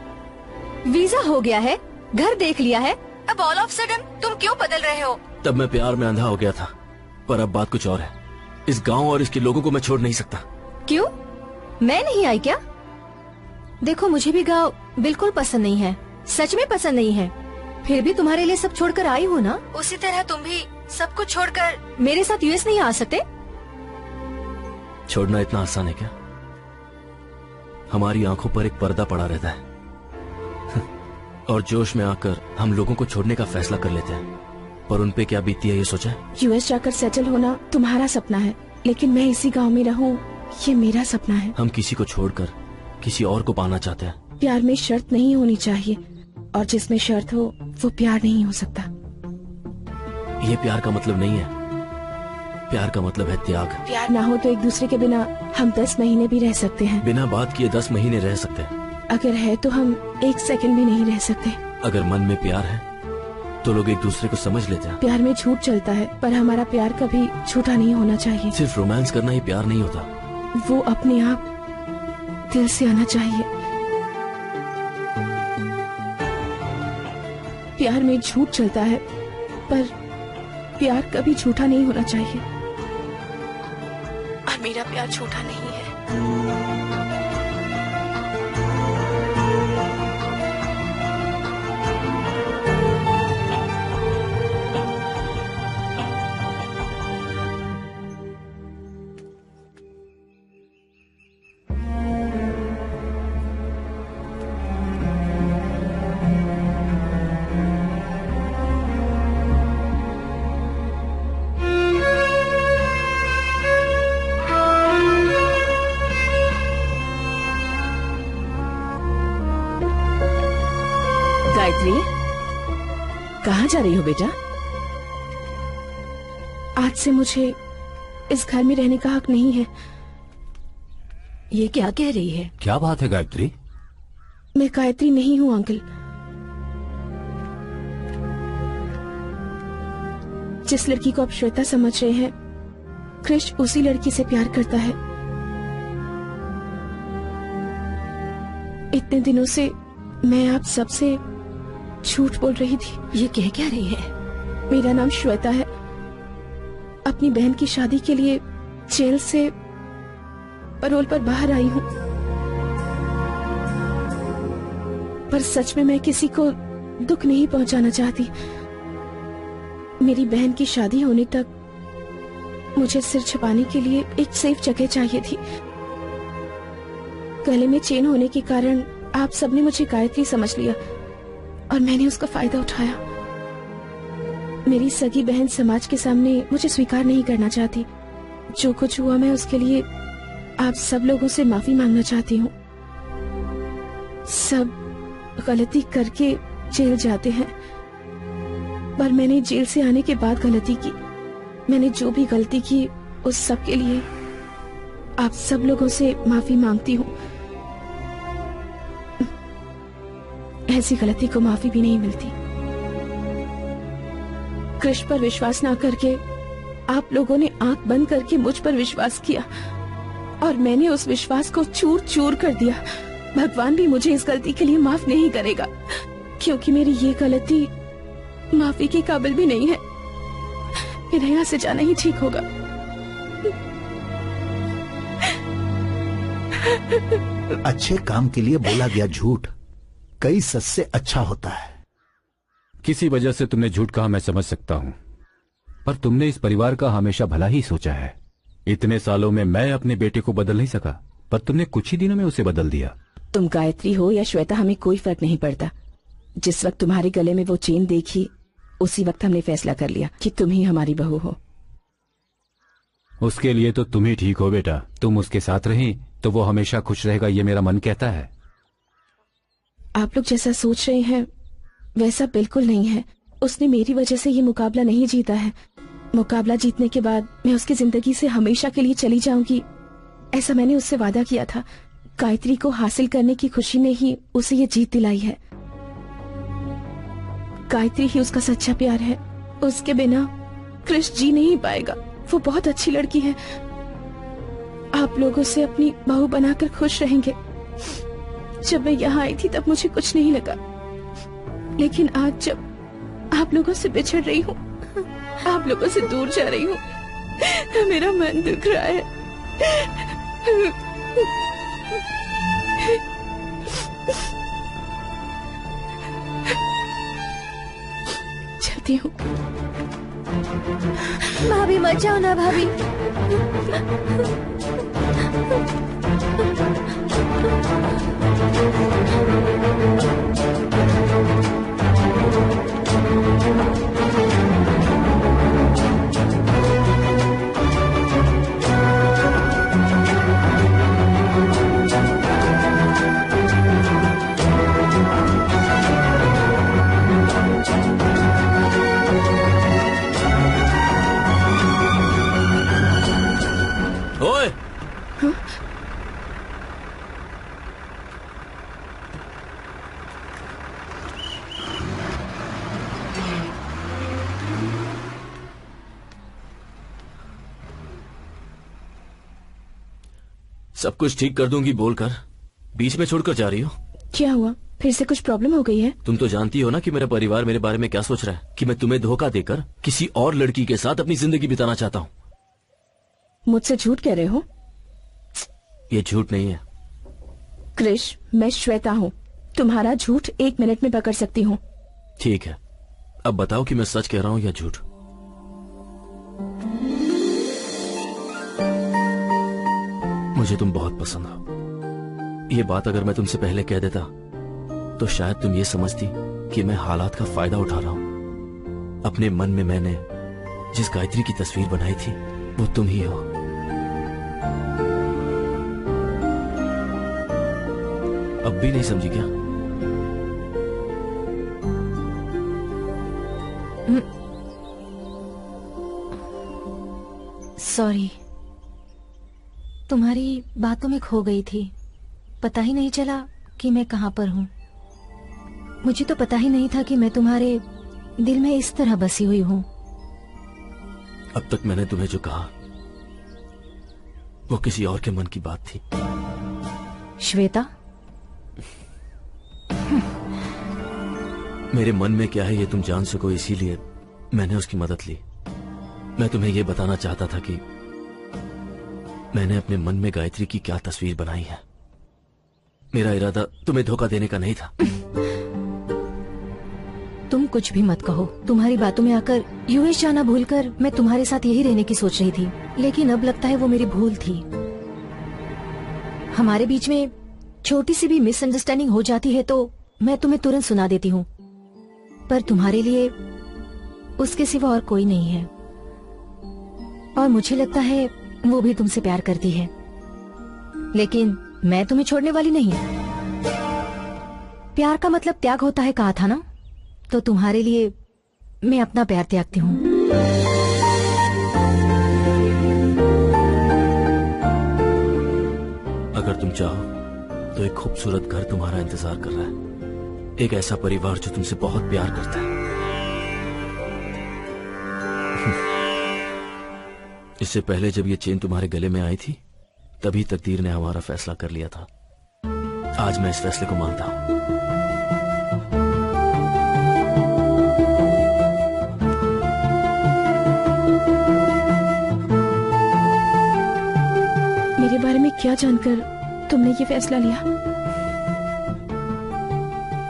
वीजा हो गया है, घर देख लिया है, अब ऑल ऑफ सडन तुम क्यों बदल रहे हो? तब मैं प्यार में अंधा हो गया था, पर अब बात कुछ और है। इस गांव और इसके लोगों को मैं छोड़ नहीं सकता। क्यों? मैं नहीं आई क्या? देखो मुझे भी गांव बिल्कुल पसंद नहीं है, सच में पसंद नहीं है। फिर भी तुम्हारे लिए सब छोड़कर आई हूँ ना। उसी तरह तुम भी सब कुछ छोड़कर मेरे साथ यूएस नहीं आ सकते? छोड़ना इतना आसान है क्या? हमारी आंखों पर एक पर्दा पड़ा रहता है और जोश में आकर हम लोगों को छोड़ने का फैसला कर लेते हैं, पर उनपे क्या बीती है ये सोचा? यूएस जाकर सेटल होना तुम्हारा सपना है, लेकिन मैं इसी गांव में रहूं ये मेरा सपना है। हम किसी को छोड़कर किसी और को पाना चाहते हैं। प्यार में शर्त नहीं होनी चाहिए, और जिसमें शर्त हो वो प्यार नहीं हो सकता। ये प्यार का मतलब नहीं है। प्यार का मतलब है त्याग। प्यार ना हो तो एक दूसरे के बिना हम 10 महीने भी रह सकते हैं। बिना बात किए 10 महीने रह सकते हैं। अगर है तो हम 1 सेकंड भी नहीं रह सकते। अगर मन में प्यार है तो लोग एक दूसरे को समझ लेते हैं। प्यार में झूठ चलता है, पर हमारा प्यार कभी झूठा नहीं होना चाहिए। सिर्फ रोमांस करना ही प्यार नहीं होता, वो अपने आप दिल से आना चाहिए। प्यार में झूठ चलता है, पर प्यार कभी झूठा नहीं होना चाहिए, और मेरा प्यार झूठा नहीं है। गायत्री, कहाँ जा रही हो बेटा? आज से मुझे इस घर में रहने का हक नहीं है। ये क्या कह रही है? क्या बात है गायत्री? मैं गायत्री नहीं हूँ अंकल। जिस लड़की को आप श्वेता समझ रहे हैं, कृष उसी लड़की से प्यार करता है। इतने दिनों से मैं आप सबसे झूठ बोल रही थी। ये कह क्या रही है? मेरा नाम श्वेता है। अपनी बहन की शादी के लिए जेल से पैरोल पर बाहर आई हूँ, पर सच में मैं किसी को दुख नहीं पहुंचाना चाहती। मेरी बहन की शादी होने तक मुझे सिर छुपाने के लिए एक सेफ जगह चाहिए थी। गले में चेन होने के कारण आप सबने मुझे गायत्री समझ लिया और मैंने उसका फायदा उठाया। मेरी सगी बहन समाज के सामने मुझे स्वीकार नहीं करना चाहती। जो कुछ हुआ मैं उसके लिए आप सब लोगों से माफी मांगना चाहती हूँ। सब गलती करके जेल जाते हैं, पर मैंने जेल से आने के बाद गलती की। मैंने जो भी गलती की उस सब के लिए आप सब लोगों से माफी मांगती हूँ। ऐसी गलती को माफी भी नहीं मिलती। कृष्ण पर विश्वास ना करके आप लोगों ने आंख बंद करके मुझ पर विश्वास किया और मैंने उस विश्वास को चूर चूर कर दिया। भगवान भी मुझे इस गलती के लिए माफ नहीं करेगा, क्योंकि मेरी ये गलती माफी के काबिल भी नहीं है। मेरा यहाँ से जाना ही ठीक होगा। अच्छे काम के लिए बोला गया झूठ कई सच से अच्छा होता है। किसी वजह से तुमने झूठ कहा, मैं समझ सकता हूं, पर तुमने इस परिवार का हमेशा भला ही सोचा है। इतने सालों में मैं अपने बेटे को बदल नहीं सका, पर तुमने कुछ ही दिनों में उसे बदल दिया। तुम गायत्री हो या श्वेता, हमें कोई फर्क नहीं पड़ता। जिस वक्त तुम्हारे गले में वो चेन देखी, उसी वक्त हमने फैसला कर लिया कि तुम ही हमारी बहू हो। उसके लिए तो तुम ही ठीक हो बेटा। तुम उसके साथ रही तो वो हमेशा खुश रहेगा, ये मेरा मन कहता है। आप लोग जैसा सोच रहे हैं वैसा बिल्कुल नहीं है। उसने मेरी वजह से ये मुकाबला नहीं जीता है। मुकाबला जीतने के बाद मैं उसकी जिंदगी से हमेशा के लिए चली जाऊंगी, ऐसा मैंने उससे वादा किया था। गायत्री को हासिल करने की खुशी ने ही उसे ये जीत दिलाई है। गायत्री ही उसका सच्चा प्यार है। उसके बिना कृष्ण जी नहीं पाएगा। वो बहुत अच्छी लड़की है। आप लोगों से अपनी बहू बनाकर खुश रहेंगे। जब मैं यहाँ आई थी तब मुझे कुछ नहीं लगा, लेकिन आज जब आप लोगों से बिछड़ रही हूँ, आप लोगों से दूर जा रही हूँ, मेरा मन दुख रहा है। चलती हूँ। भाभी मत जाओ ना भाभी। ओए, सब कुछ ठीक कर दूंगी बोलकर बीच में छोड़कर जा रही हो। क्या हुआ? फिर से कुछ प्रॉब्लम हो गई है? तुम तो जानती हो ना कि मेरा परिवार मेरे बारे में क्या सोच रहा है, कि मैं तुम्हें धोखा देकर किसी और लड़की के साथ अपनी जिंदगी बिताना चाहता हूँ। मुझसे झूठ कह रहे हो? ये झूठ नहीं है। क्रिश, मैं श्वेता हूँ। तुम्हारा झूठ 1 मिनट में पकड़ सकती हूँ। ठीक है, अब बताओ कि मैं सच कह रहा हूँ या झूठ। मुझे तुम बहुत पसंद हो। ये बात अगर मैं तुमसे पहले कह देता तो शायद तुम ये समझती कि मैं हालात का फायदा उठा रहा हूं। अपने मन में मैंने जिस गायत्री की तस्वीर बनाई थी वो तुम ही हो। अब भी नहीं समझी क्या? सॉरी, तुम्हारी बातों में खो गई थी। पता ही नहीं चला कि मैं कहाँ पर हूँ। मुझे तो पता ही नहीं था कि मैं तुम्हारे दिल में इस तरह बसी हुई हूँ। अब तक मैंने तुम्हें जो कहा वो किसी और के मन की बात थी। श्वेता, मेरे मन में क्या है ये तुम जान सको, इसीलिए मैंने उसकी मदद ली। मैं तुम्हें ये बताना चाहता था कि मैंने अपने मन में गायत्री की क्या तस्वीर बनाई है। मेरा इरादा तुम्हें धोखा देने का नहीं था। तुम कुछ भी मत कहो। तुम्हारी बातों में आकर यूएस जाना भूलकर मैं तुम्हारे साथ यही रहने की सोच रही थी, लेकिन अब लगता है वो मेरी भूल थी। हमारे बीच में छोटी सी भी मिसअंडरस्टैंडिंग हो जाती है तो मैं तुम्हें तुरंत सुना देती हूँ, पर तुम्हारे लिए उसके सिवा और कोई नहीं है। और मुझे लगता है वो भी तुमसे प्यार करती है, लेकिन मैं तुम्हें छोड़ने वाली नहीं। प्यार का मतलब त्याग होता है कहा था ना, तो तुम्हारे लिए मैं अपना प्यार त्यागती हूँ। अगर तुम चाहो तो एक खूबसूरत घर तुम्हारा इंतजार कर रहा है, एक ऐसा परिवार जो तुमसे बहुत प्यार करता है। इससे पहले जब ये चेन तुम्हारे गले में आई थी तभी तकदीर ने हमारा फैसला कर लिया था। आज मैं इस फैसले को मानता हूँ। मेरे बारे में क्या जानकर तुमने ये फैसला लिया?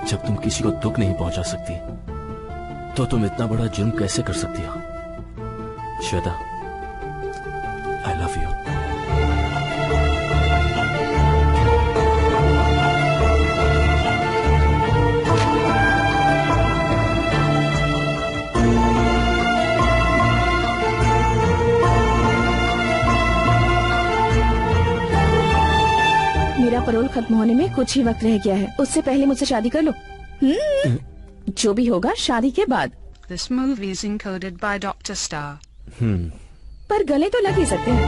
जब तुम किसी को दुख नहीं पहुंचा सकती तो तुम इतना बड़ा जुर्म कैसे कर सकती हो? श्वेता, आई लव यू। मेरा पैरोल खत्म होने में कुछ ही वक्त रह गया है, उससे पहले मुझसे शादी कर लो। जो भी होगा शादी के बाद। This movie is encoded by Dr. Star. पर गले तो लग ही सकते हैं।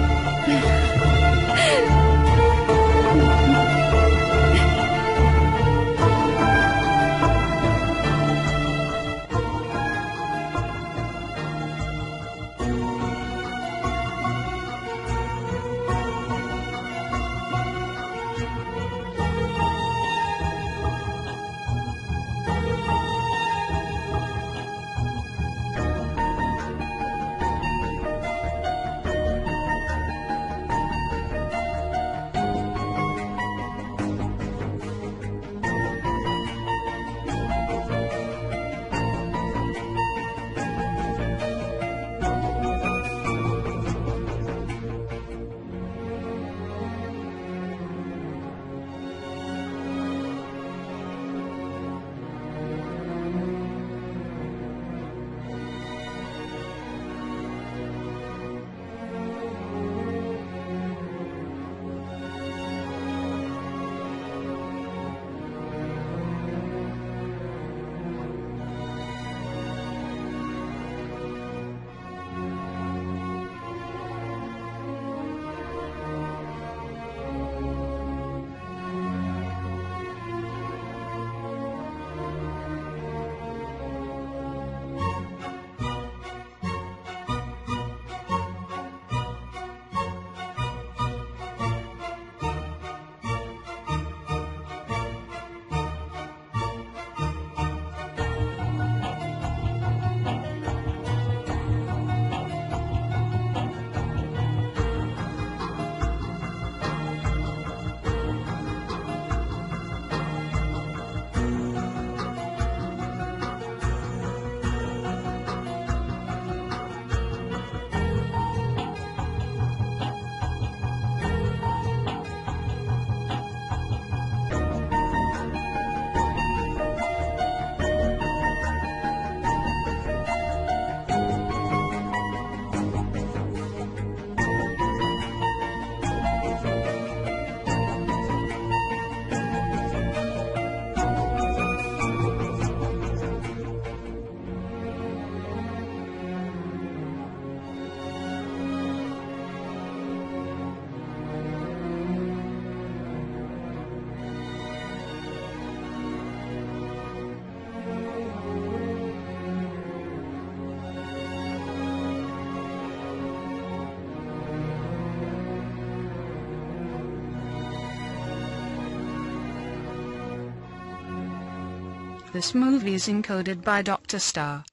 This movie is encoded by Dr. Star.